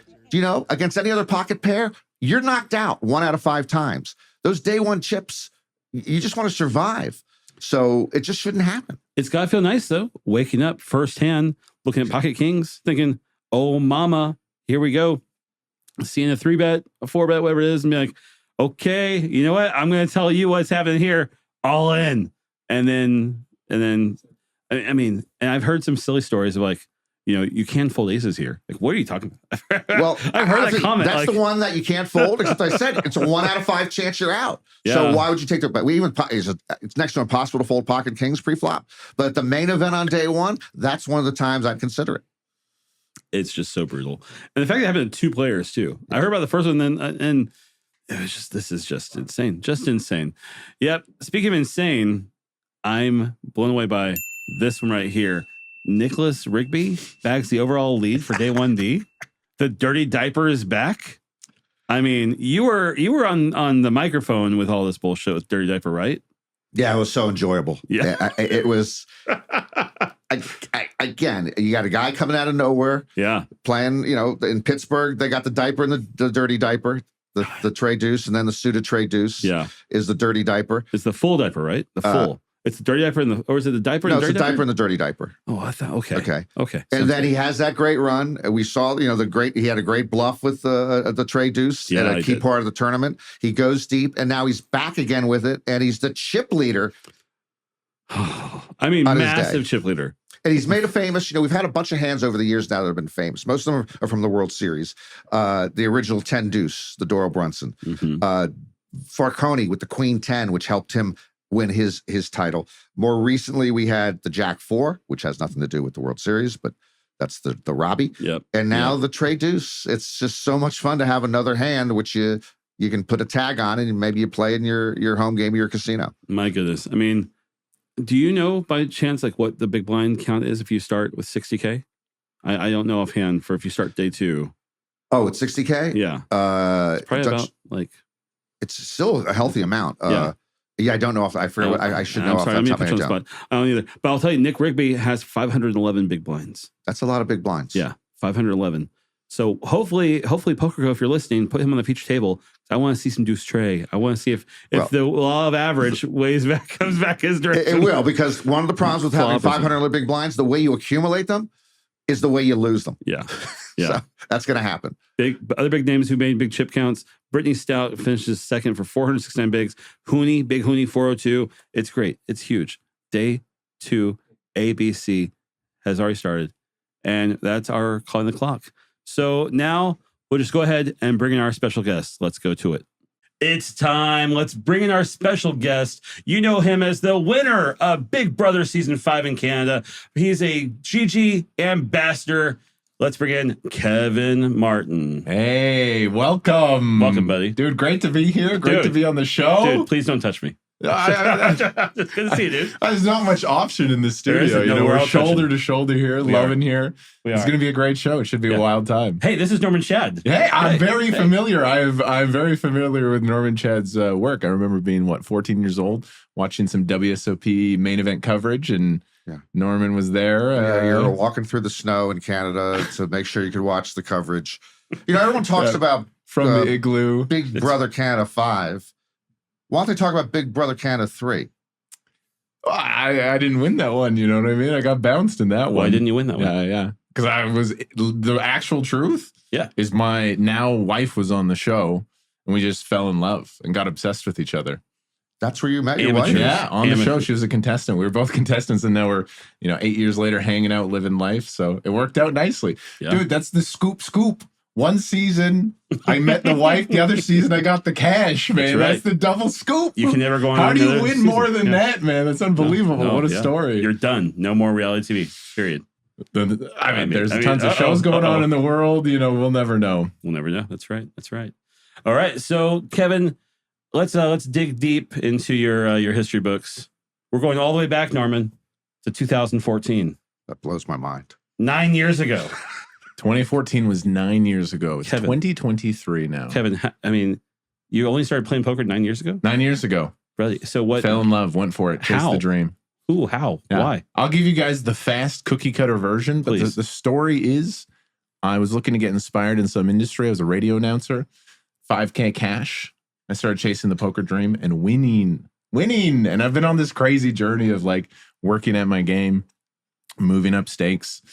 against any other pocket pair, you're knocked out 1 out of 5 times. Those day one chips, you just want to survive. So it just shouldn't happen. It's got to feel nice, though, waking up firsthand, looking at pocket kings, thinking, oh, mama, here we go. Seeing a 3-bet, a 4-bet, whatever it is, and be like, okay, you know what? I'm going to tell you what's happening here. All in. And then, I mean, and I've heard some silly stories of like, you can fold aces here. Like, what are you talking about? Well, I've heard that comment. That's like, the one that you can't fold. Except I said it's a 1 out of 5 chance you're out. Yeah. So why would you take the? But it's next to impossible to fold pocket kings pre-flop. But the main event on day one, that's one of the times I'd consider it. It's just so brutal, and the fact that it happened to 2 players too. I heard about the first one, and it was just this is just insane. Yep. Speaking of insane, I'm blown away by this one right here. Nicholas Rigby bags the overall lead for day 1D. The dirty diaper is back. I mean, you were on the microphone with all this bullshit with dirty diaper, right? Yeah, it was so enjoyable. Yeah, it was. Again, you got a guy coming out of nowhere. Yeah, playing. In Pittsburgh, they got the diaper and the dirty diaper, the tray deuce, and then the suited tray deuce. Yeah, is the dirty diaper. It's the full diaper, right? The full. It's the dirty diaper or is it the diaper? No, it's the diaper and the dirty diaper. Oh, I thought, okay. And then he has that great run. We saw, he had a great bluff with the tray deuce at a key part of the tournament. He goes deep, and now he's back again with it, and he's the chip leader. I mean, massive chip leader. And he's made a famous, we've had a bunch of hands over the years now that have been famous. Most of them are from the World Series. The original 10 deuce, the Doyle Brunson. Farconi with the Queen 10, which helped him win his title. More recently, we had the Jack 4, which has nothing to do with the World Series, but that's the Robbie. Yep. And now the Tray Deuce. It's just so much fun to have another hand, which you can put a tag on and maybe you play in your home game or your casino. My goodness. I mean, do you know by chance like what the big blind count is if you start with 60K? I don't know offhand for if you start day 2. Oh, it's 60K? Yeah. It's probably about like... It's still a healthy amount. Yeah, I don't know if I forget. I should know. I'm sorry, I mean, put you on the spot. I don't either. But I'll tell you, Nick Rigby has 511 big blinds. That's a lot of big blinds. Yeah, 511. So hopefully, PokerGo, if you're listening, put him on the feature table. I want to see some deuce tray. I want to see if the law of average comes back his direction. It will, because one of the problems with having 500 big blinds, the way you accumulate them is the way you lose them. Yeah. So that's going to happen. Other big names who made big chip counts. Brittany Stout finishes second for 469 bigs. Big Hooney 402. It's great. It's huge. Day 2 ABC has already started, and that's our calling the clock. So now we'll just go ahead and bring in our special guest. Let's go to it. It's time. Let's bring in our special guest. You know him as the winner of Big Brother Season 5 in Canada. He's a GG ambassador. Let's bring in Kevin Martin. Hey, welcome. Welcome, buddy. Dude, great to be here. Great to be on the show. Dude, please don't touch me. Good to see you, dude. There's not much option in this studio. We're shoulder to shoulder here, loving here. It's going to be a great show. It should be a wild time. Hey, this is Norman Chad. Hey, I'm very familiar. I'm very familiar with Norman Chad's work. I remember being, 14 years old, watching some WSOP main event coverage, and Norman was there. You're walking through the snow in Canada to make sure you could watch the coverage. Everyone talks about from the igloo. Big Brother Canada 5. Why don't they talk about Big Brother Canada 3? I didn't win that one. You know what I mean? I got bounced in that one. Why didn't you win that one? Yeah. Because the actual truth is my now wife was on the show, and we just fell in love and got obsessed with each other. That's where you met your wife? Yeah, on the show. She was a contestant. We were both contestants, and now we're, 8 years later hanging out, living life. So it worked out nicely. Yeah. Dude, that's the scoop. One season, I met the wife. The other season, I got the cash, man. That's the double scoop. You can never go on. How do you win more than that, man? That's unbelievable. What a story. You're done. No more reality TV, period. There's tons of shows going on in the world. We'll never know. We'll never know. That's right. All right. So, Kevin, let's dig deep into your history books. We're going all the way back, Norman, to 2014. That blows my mind. 9 years ago. 2014 was 9 years ago. It's 2023 now. Kevin, I mean, you only started playing poker 9 years ago? 9 years ago. Really? So what? Fell in love, went for it, chased the dream. Ooh, how? Yeah. Why? I'll give you guys the fast cookie cutter version, but the story is I was looking to get inspired in some industry. I was a radio announcer, 5K cash. I started chasing the poker dream and winning. And I've been on this crazy journey of working at my game, moving up stakes.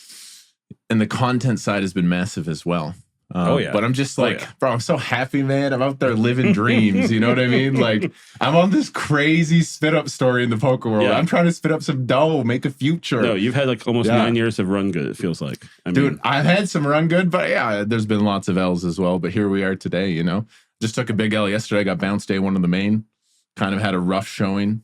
And the content side has been massive as well. But I'm just like, bro, I'm so happy, man. I'm out there living dreams. You know what I mean? Like, I'm on this crazy spit up story in the poker world. I'm trying to spit up some dough, make a future. No, you've had like almost 9 years of run good, it feels like. Dude, I've had some run good, but yeah, there's been lots of L's as well. But here we are today, you know. Just took a big L yesterday. I got bounced day one of the main. Kind of had a rough showing,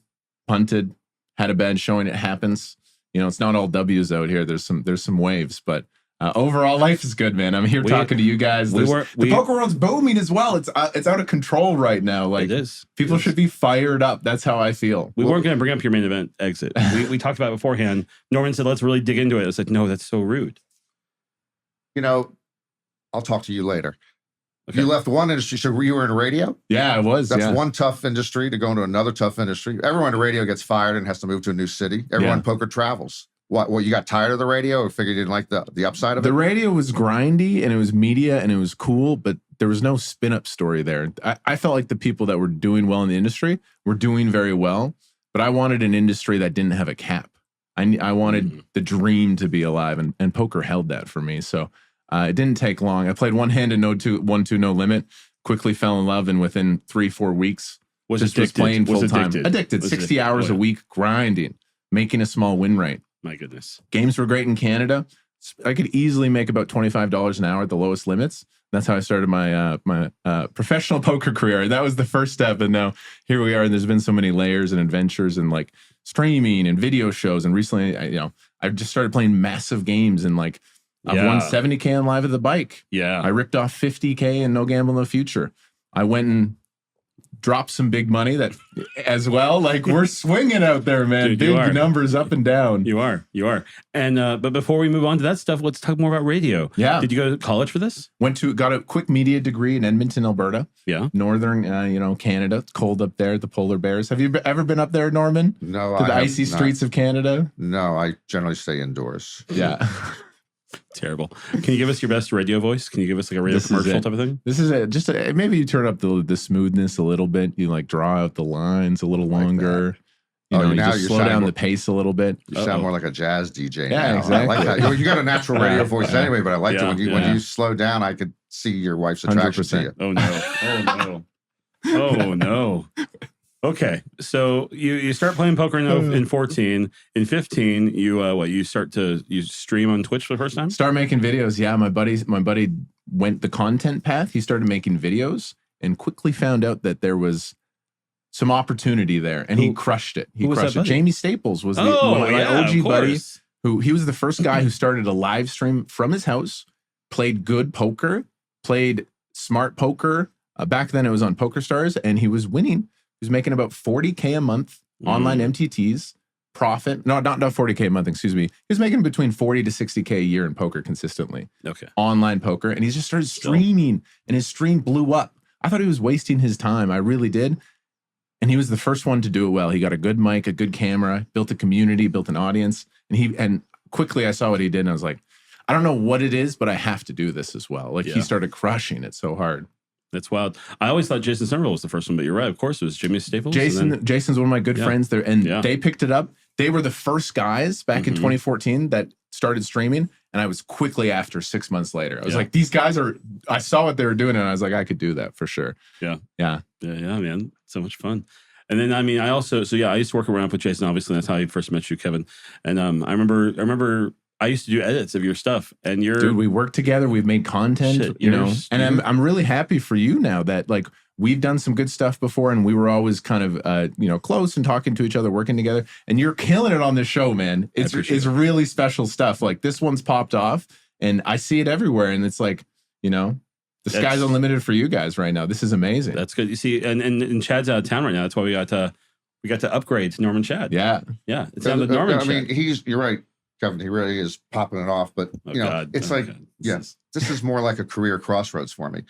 punted, had a bad showing. It happens. You know, it's not all W's out here. There's some waves, but overall life is good, man. I'm here talking to you guys. The poker world's booming as well. It's out of control right now. Like, it is. People should be fired up. That's how I feel. We weren't going to bring up your main event exit. we talked about it beforehand. Norman said, let's really dig into it. I said, no, that's so rude. You know, I'll talk to you later. Okay. You left one industry, so you were in radio? Yeah, I was. That's one tough industry to go into another tough industry. Everyone in radio gets fired and has to move to a new city. Everyone in poker travels. What, you got tired of the radio or figured you didn't like the upside of it? The radio was grindy and it was media and it was cool, but there was no spin-up story there. I felt like the people that were doing well in the industry were doing very well, but I wanted an industry that didn't have a cap. I wanted the dream to be alive, and poker held that for me. So it didn't take long. I played one hand and 1-2 no limit, quickly fell in love, and within 3-4 weeks, was just playing full time. Addicted, 60 hours a week, grinding, making a small win rate. My goodness. Games were great in Canada. I could easily make about $25 an hour at the lowest limits. That's how I started my professional poker career. That was the first step, and now here we are. And there's been so many layers and adventures, and like streaming and video shows. And recently, I just started playing massive games, and like I've won $70K on Live at the Bike. Yeah, I ripped off $50K in No Gamble No Future. I went and dropped some big money that as well. Like, we're swinging out there, man. Dude, big numbers up and down. You are. And but before we move on to that stuff, let's talk more about radio. Yeah. Did you go to college for this? Got a quick media degree in Edmonton, Alberta. Yeah. Northern, Canada. It's cold up there. The polar bears. Have you ever been up there, Norman? No. To the icy streets of Canada? No, I generally stay indoors. Yeah. Terrible. Can you give us your best radio voice? Can you give us like a radio commercial type of thing? This is maybe you turn up the smoothness a little bit. You like draw out the lines a little longer. You just slow down the pace a little bit. You sound more like a jazz DJ. Yeah, now. exactly. I like that. You got a natural radio voice anyway, but I liked it when you slow down. I could see your wife's attraction 100%. To you. Oh no! Oh no! Oh no! Okay, so you start playing poker in 14. In 15, you stream on Twitch for the first time? Start making videos. Yeah, my buddy went the content path. He started making videos and quickly found out that there was some opportunity there, and he crushed it. He crushed it. Jamie Staples was my OG buddy. He was the first guy who started a live stream from his house, played good poker, played smart poker. Back then it was on PokerStars, and he was winning. He was making about $40K a month, online MTTs, profit. No, not 40K a month, excuse me. He was making between 40 to 60K a year in poker consistently. Okay. Online poker. And he just started streaming, and his stream blew up. I thought he was wasting his time. I really did. And he was the first one to do it well. He got a good mic, a good camera, built a community, built an audience. And quickly I saw what he did, and I was like, I don't know what it is, but I have to do this as well. Like, he started crushing it so hard. That's wild. I always thought Jason Somerville was the first one, but you're right. Of course, it was Jimmy Staples. Jason's one of my good friends there, and they picked it up. They were the first guys back in 2014 that started streaming, and I was quickly after 6 months later. I was like, these guys I saw what they were doing, and I was like, I could do that for sure. Yeah, man. So much fun. And then, I mean, I used to work around with Jason, obviously. That's how I first met you, Kevin. And I remember I used to do edits of your stuff, and dude, we worked together. We've made content, and I'm really happy for you now that like we've done some good stuff before, and we were always kind of close and talking to each other, working together. And you're killing it on this show, man. It's really special stuff. Like, this one's popped off, and I see it everywhere. And it's like, the sky's unlimited for you guys right now. This is amazing. That's good. You see, and Chad's out of town right now. That's why we got to upgrade to Norman Chad. Yeah. It's down to Norman Chad. I mean, you're right, Kevin, he really is popping it off, but this is more like a career crossroads for me.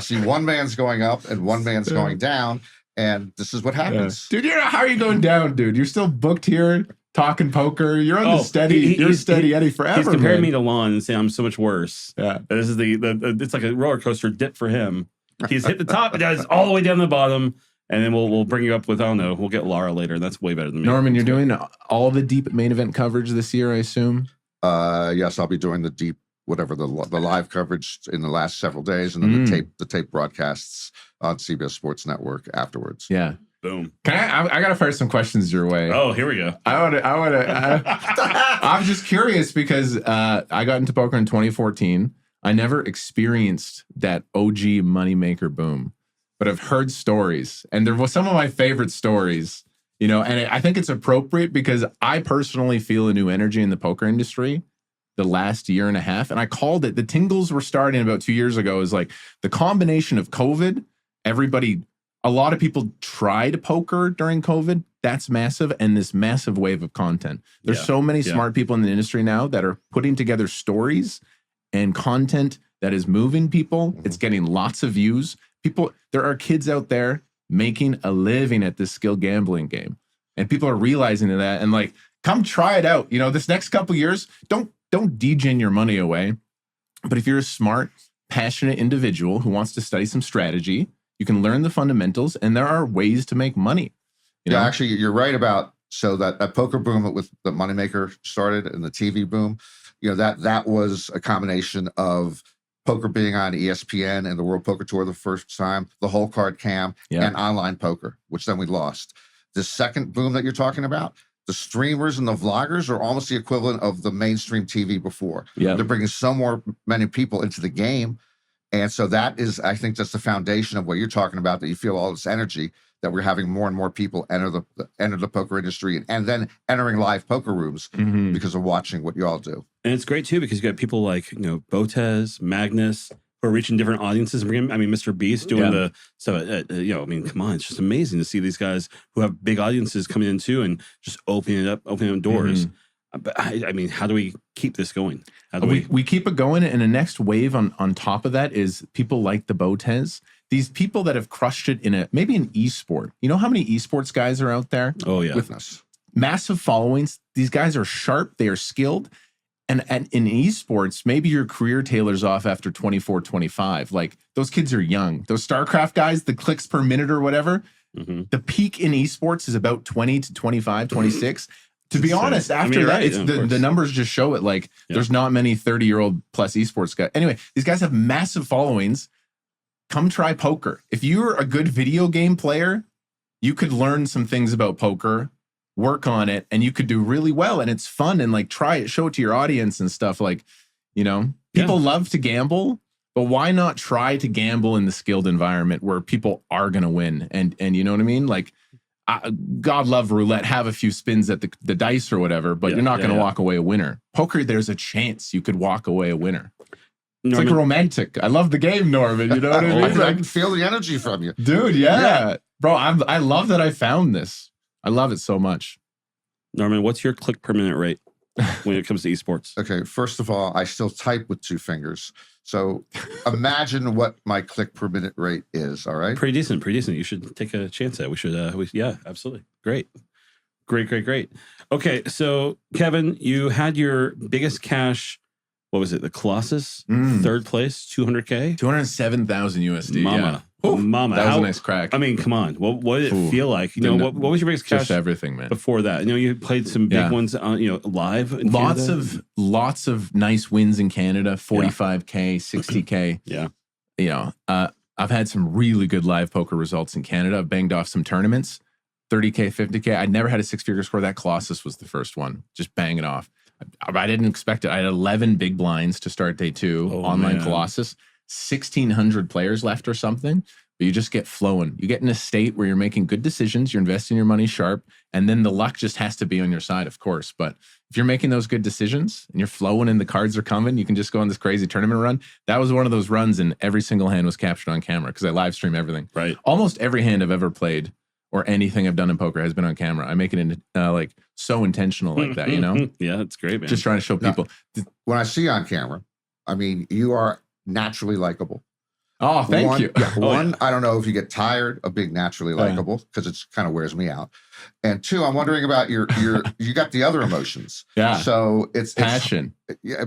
See, one man's going up and one man's going down, and this is what happens. Dude, how are you going down, dude? You're still booked here talking poker. You're on the steady. You're steady Eddie forever. He's comparing me to Lon and saying I'm so much worse. Yeah, this is it's like a roller coaster dip for him. He's hit the top, and it's all the way down the bottom. And then we'll bring you up with, we'll get Laura later. That's way better than me. Norman, you're doing all the deep main event coverage this year, I assume? Yes, I'll be doing the deep whatever the live coverage in the last several days, and then the tape broadcasts on CBS Sports Network afterwards. Yeah. Boom. I gotta fire some questions your way. Oh, here we go. I'm just curious because I got into poker in 2014. I never experienced that OG moneymaker boom, but I've heard stories, and there was some of my favorite stories, you know, and I think it's appropriate because I personally feel a new energy in the poker industry the last year and a half. And I called it, the tingles were starting about 2 years ago, is like the combination of COVID, a lot of people tried poker during COVID. That's massive. And this massive wave of content. There's so many smart people in the industry now that are putting together stories and content that is moving people. It's getting lots of views. There are kids out there making a living at this skill gambling game. And people are realizing that and like, come try it out. You know, this next couple of years, don't degen your money away. But if you're a smart, passionate individual who wants to study some strategy, you can learn the fundamentals, and there are ways to make money. You know? Actually, you're right about that poker boom with the moneymaker started and the TV boom. You know, that was a combination of poker being on ESPN and the World Poker Tour the first time, the whole card cam, and online poker, which then we lost. The second boom that you're talking about, the streamers and the vloggers are almost the equivalent of the mainstream TV before. Yeah. They're bringing many people into the game. And so that is, I think, just the foundation of what you're talking about, that you feel all this energy, that we're having more and more people enter the poker industry and then entering live poker rooms because of watching what you all do. And it's great too, because you got people like, you know, Botez, Magnus, who are reaching different audiences. I mean, Mr. Beast doing the stuff. You know, I mean, come on, it's just amazing to see these guys who have big audiences coming in too and just opening up doors. But I mean, how do we keep this going? How do we keep it going? And the next wave on top of that is people like the Botez. These people that have crushed it maybe an esport. You know how many esports guys are out there? Oh, yeah. With massive followings. These guys are sharp. They are skilled. And in esports, maybe your career tailors off after 24, 25. Like, those kids are young. Those StarCraft guys, the clicks per minute or whatever, the peak in esports is about 20 to 25, 26. To be honest, after that, it's the numbers just show it. Like, there's not many 30-year-old plus esports guys. Anyway, these guys have massive followings. Come try poker. If you're a good video game player, you could learn some things about poker, work on it, and you could do really well. And it's fun, and like, try it, show it to your audience and stuff. Like, you know, people love to gamble, but why not try to gamble in the skilled environment where people are going to win? And you know what I mean? Like, God love roulette, have a few spins at the dice or whatever, but you're not going to walk away a winner. Poker, there's a chance you could walk away a winner. Norman. It's like romantic. I love the game, Norman. You know what I mean? I can feel the energy from you. Dude, yeah. Bro, I love that I found this. I love it so much. Norman, what's your click per minute rate when it comes to esports? Okay, first of all, I still type with 2 fingers. So imagine what my click per minute rate is, all right? Pretty decent. You should take a chance at it. We should, absolutely. Great. Okay, so Kevin, you had your biggest cash, what was it, the Colossus? Third place, 200K? 207,000 USD, Mama. Mama. That was a nice crack. I mean, come on. What did it feel like? You know, what was your biggest cash? Just everything, man. Before that, you know, you played some big ones, live. In lots of nice wins in Canada. 45K, 60K. Yeah. You know, I've had some really good live poker results in Canada. I've banged off some tournaments, 30K, 50K. I'd never had a 6-figure score. That Colossus was the first one. Just banging off. I didn't expect it. I had 11 big blinds to start day 2. Online Colossus. 1,600 players left or something, but you just get flowing. You get in a state where you're making good decisions, you're investing your money sharp, and then the luck just has to be on your side, of course. But if you're making those good decisions and you're flowing and the cards are coming, you can just go on this crazy tournament run. That was one of those runs, and every single hand was captured on camera because I live stream everything. Right. Almost every hand I've ever played or anything I've done in poker has been on camera. I make it into like so intentional like that, you know? Yeah, it's great, man. Just trying to show people. When I see you on camera, I mean, you are naturally likable. Oh, thank you. One, I don't know if you get tired of being naturally likable because it's kind of wears me out. And 2, I'm wondering about you got the other emotions. Yeah. So it's passion.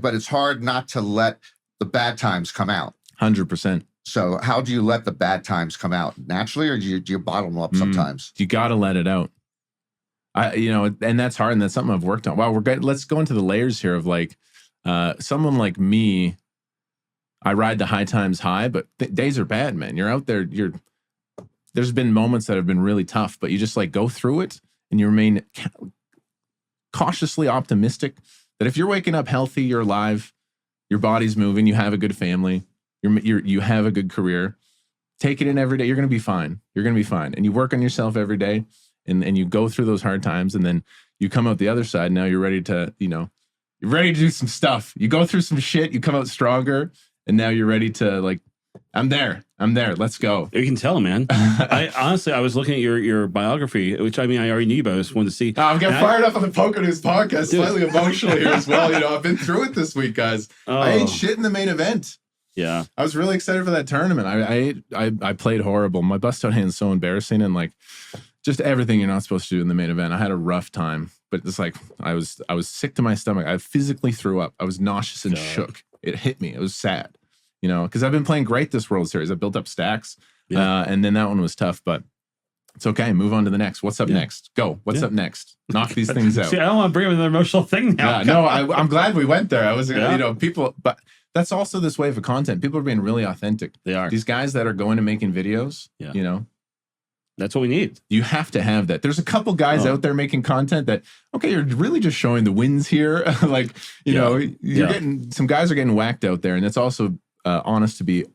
But it's hard not to let the bad times come out. 100%. So how do you let the bad times come out? Naturally, or do you bottle them up sometimes? You got to let it out. And that's hard, and that's something I've worked on. Wow, let's go into the layers here of like, Someone like me, I ride the high times high, but days are bad, man. You're out there. There's been moments that have been really tough, but you just like go through it and you remain cautiously optimistic that if you're waking up healthy, you're alive, your body's moving, you have a good family, you have a good career. Take it in every day. You're going to be fine. You're going to be fine. And you work on yourself every day, and you go through those hard times, and then you come out the other side. Now you're ready to, you're ready to do some stuff. You go through some shit, you come out stronger, and now you're ready to like, I'm there. Let's go. You can tell, man. I was looking at your biography, which I already knew, but I just wanted to see. I'm getting fired up on the PokerNews podcast, slightly emotional here as well. I've been through it this week, guys. I ate shit in the main event. Yeah, I was really excited for that tournament. I played horrible. My bust-out hand's so embarrassing, and like just everything you're not supposed to do in the main event. I had a rough time, but it's like I was sick to my stomach. I physically threw up. I was nauseous and shook. It hit me. It was sad, because I've been playing great this World Series. I built up stacks, and then that one was tough, but it's okay. Move on to the next. What's up next? Go. What's up next? Knock these things out. See, I don't want to bring up an emotional thing now. Yeah, no, I'm glad we went there. I was, people, but that's also this wave of content. People are being really authentic. They are. These guys that are going and making videos, that's what we need. You have to have that. There's a couple guys out there making content that, okay, you're really just showing the wins here. Like, you're getting, some guys are getting whacked out there. And it's also honest to be,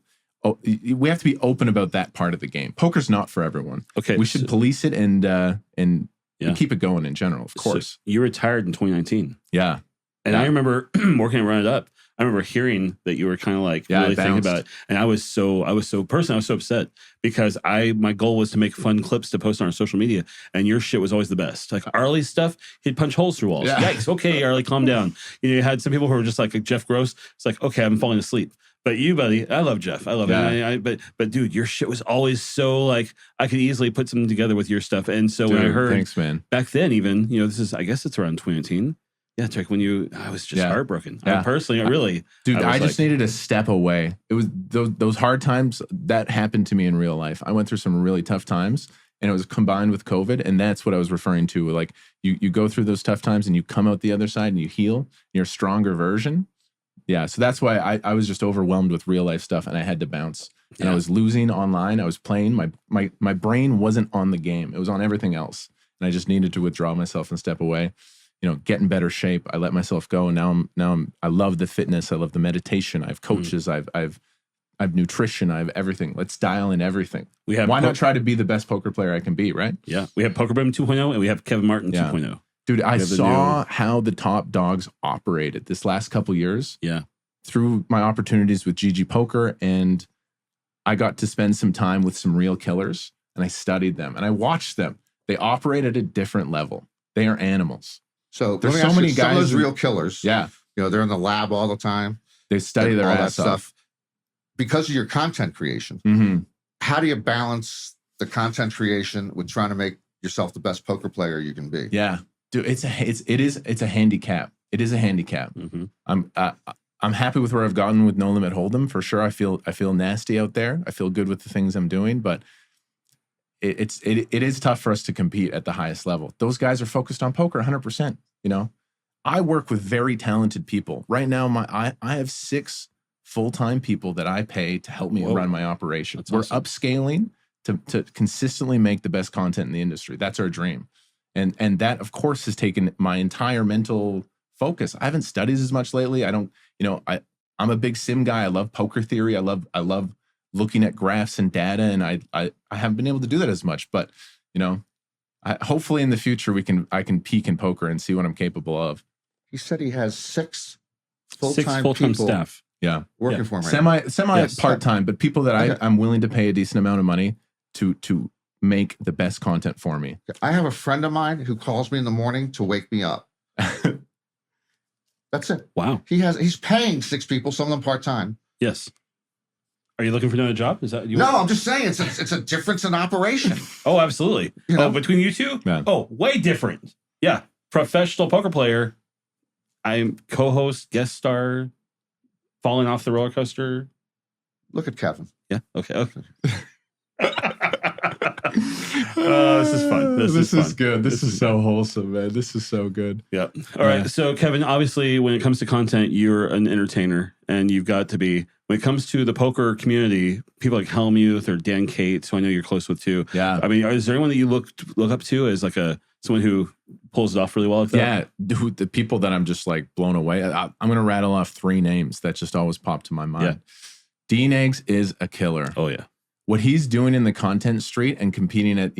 we have to be open about that part of the game. Poker's not for everyone. Okay. We should police it and keep it going in general, of course. So you retired in 2019. Yeah. And I remember working at Run It Up. I remember hearing that you were kind of like really thinking about it. And I was so upset because my goal was to make fun clips to post on our social media. And your shit was always the best. Like Arlie's stuff, he'd punch holes through walls. Yeah. Yikes. Okay, Arlie, calm down. You had some people who were just like Jeff Gross. It's like, okay, I'm falling asleep. But you, buddy, I love Jeff. I love him. But dude, your shit was always so like I could easily put something together with your stuff. And so when I heard thanks, man. Back then, even, I guess it's around 2019. Yeah, it's like when I was just heartbroken. Yeah. I personally, I just needed a step away. It was those hard times that happened to me in real life. I went through some really tough times, and it was combined with COVID, and that's what I was referring to. Like you go through those tough times, and you come out the other side, and you heal. And you're a stronger version. Yeah, so that's why I was just overwhelmed with real life stuff, and I had to bounce. And I was losing online. I was playing. My brain wasn't on the game. It was on everything else, and I just needed to withdraw myself and step away. Get in better shape. I let myself go, and I love the fitness. I love the meditation. I have coaches. I've nutrition. I have everything. Let's dial in everything. Why not try to be the best poker player I can be, right? Yeah. We have Poker Boom 2.0 and we have Kevin Martin 2.0. Dude, I saw how the top dogs operated this last couple years. Yeah. Through my opportunities with GG Poker, and I got to spend some time with some real killers, and I studied them and I watched them. They operate at a different level. They are animals. So there's so many guys. Some of those real killers. Yeah. They're in the lab all the time. They study their ass off. Because of your content creation. Mm-hmm. How do you balance the content creation with trying to make yourself the best poker player you can be? Yeah. Dude, it's a handicap. It is a handicap. Mm-hmm. I'm happy with where I've gotten with No Limit Hold'em for sure. I feel nasty out there. I feel good with the things I'm doing, but it is tough for us to compete at the highest level. Those guys are focused on poker 100%. I work with very talented people right now. I have 6 full-time people that I pay to help me run my operation. We're upscaling to consistently make the best content in the industry. That's our dream. And that of course has taken my entire mental focus. I haven't studied as much lately. I'm a big sim guy. I love poker theory. I love looking at graphs and data, and I haven't been able to do that as much, but hopefully in the future I can peak in poker and see what I'm capable of. He said he has 6 full-time people staff. Yeah. Working for him. Right semi part-time, but people that I'm willing to pay a decent amount of money to make the best content for me. I have a friend of mine who calls me in the morning to wake me up. That's it. Wow. He's paying 6 people, some of them part-time. Yes. Are you looking for another job? Is that you? No, I'm just saying it's a difference in operation. Oh, absolutely. Between you two? Man. Oh, way different. Yeah. Professional poker player. I'm co-host, guest star, falling off the roller coaster. Look at Kevin. Yeah. Okay. This is fun. This is fun. good. This is so wholesome, man. This is so good. Yeah. All right. So, Kevin, obviously, when it comes to content, you're an entertainer, and you've got to be. When it comes to the poker community, people like Hellmuth or Dan Cates, who I know you're close with too. Yeah. I mean, is there anyone that you look up to as like someone who pulls it off really well? Like that? Yeah, dude, the people that I'm just like blown away. I'm going to rattle off 3 names that just always pop to my mind. Yeah. D-Negs is a killer. Oh yeah. What he's doing in the content street and competing at,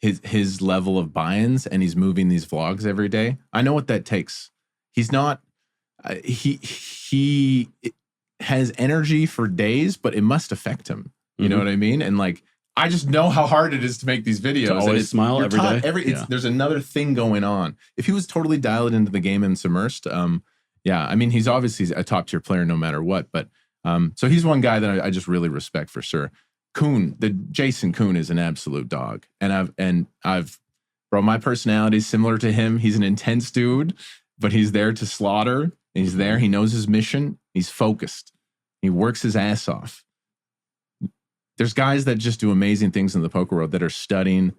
his level of buy-ins, and he's moving these vlogs every day. I know what that takes. He's not, he has energy for days, but it must affect him. You know what I mean? And like, I just know how hard it is to make these videos. To always smile every day. There's another thing going on. If he was totally dialed into the game and submersed, I mean, he's obviously a top tier player no matter what. But so he's one guy that I just really respect for sure. Jason Kuhn is an absolute dog, and I've bro, my personality is similar to him. He's an intense dude, but he's there to slaughter. And he's there. He knows his mission. He's focused. He works his ass off. There's guys that just do amazing things in the poker world that are studying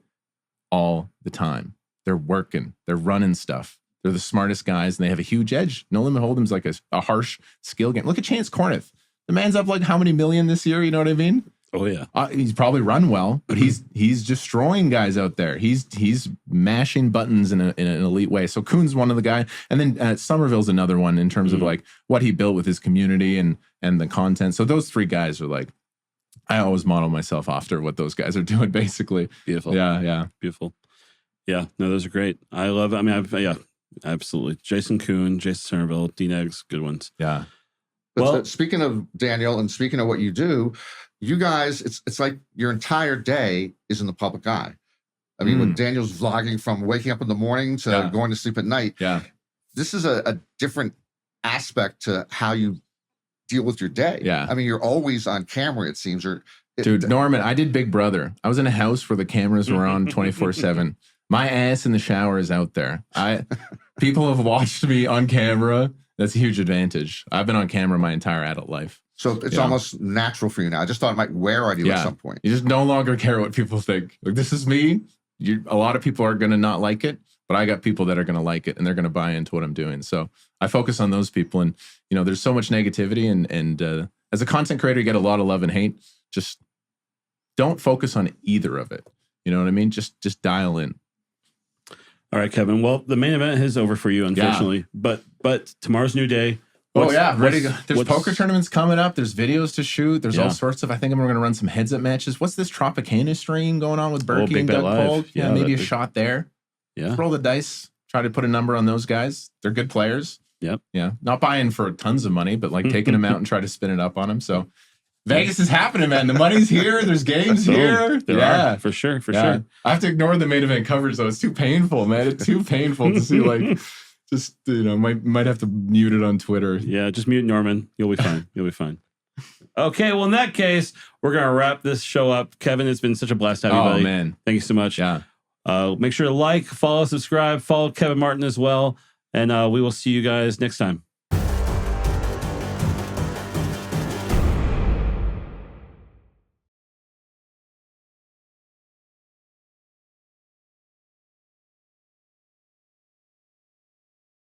all the time. They're working. They're running stuff. They're the smartest guys, and they have a huge edge. No Limit Hold'em's like a harsh skill game. Look at Chance Corneth. The man's up like how many million this year? You know what I mean? Oh yeah. He's probably run well, but he's destroying guys out there. He's mashing buttons in an elite way. So Kuhn's one of the guys, and then Somerville's another one in terms of like what he built with his community and the content. So those 3 guys are like, I always model myself after what those guys are doing. Basically, beautiful. Yeah, beautiful. Yeah, no, those are great. I love. I mean, absolutely. Jason Kuhn, Jason Somerville, D-Negs, good ones. Yeah. Well, speaking of Daniel and speaking of what you do, you guys, it's like your entire day is in the public eye. I mean, when Daniel's vlogging from waking up in the morning to going to sleep at night, this is a different aspect to how you deal with your day. Yeah. I mean, you're always on camera, it seems. Dude, Norman, I did Big Brother. I was in a house where the cameras were on 24/7. My ass in the shower is out there. People have watched me on camera. That's a huge advantage. I've been on camera my entire adult life. So it's almost natural for you now. I just thought it might wear on you at some point. You just no longer care what people think. Like, this is me. A lot of people are going to not like it, but I got people that are going to like it, and they're going to buy into what I'm doing. So I focus on those people. And, there's so much negativity. And as a content creator, you get a lot of love and hate. Just don't focus on either of it. You know what I mean? Just dial in. All right, Kevin. Well, the main event is over for you, unfortunately. But tomorrow's a new day. Ready to go. There's poker tournaments coming up. There's videos to shoot. There's all sorts of. I think I'm going to run some heads-up matches. What's this Tropicana stream going on with Berkey and Doug Polk? Yeah, maybe a shot there. Yeah, roll the dice. Try to put a number on those guys. They're good players. Yep. Yeah, not buying for tons of money, but like taking them out and try to spin it up on them. So Vegas is happening, man. The money's here. There's games here. There are, for sure. I have to ignore the main event coverage though. It's too painful, man. It's too painful to see like. Just, might have to mute it on Twitter. Yeah, just mute Norman. You'll be fine. You'll be fine. Okay, well, in that case, we're going to wrap this show up. Kevin, it's been such a blast to have you, buddy. Man. Thank you so much. Yeah. Make sure to like, follow, subscribe, follow Kevin Martin as well. And we will see you guys next time.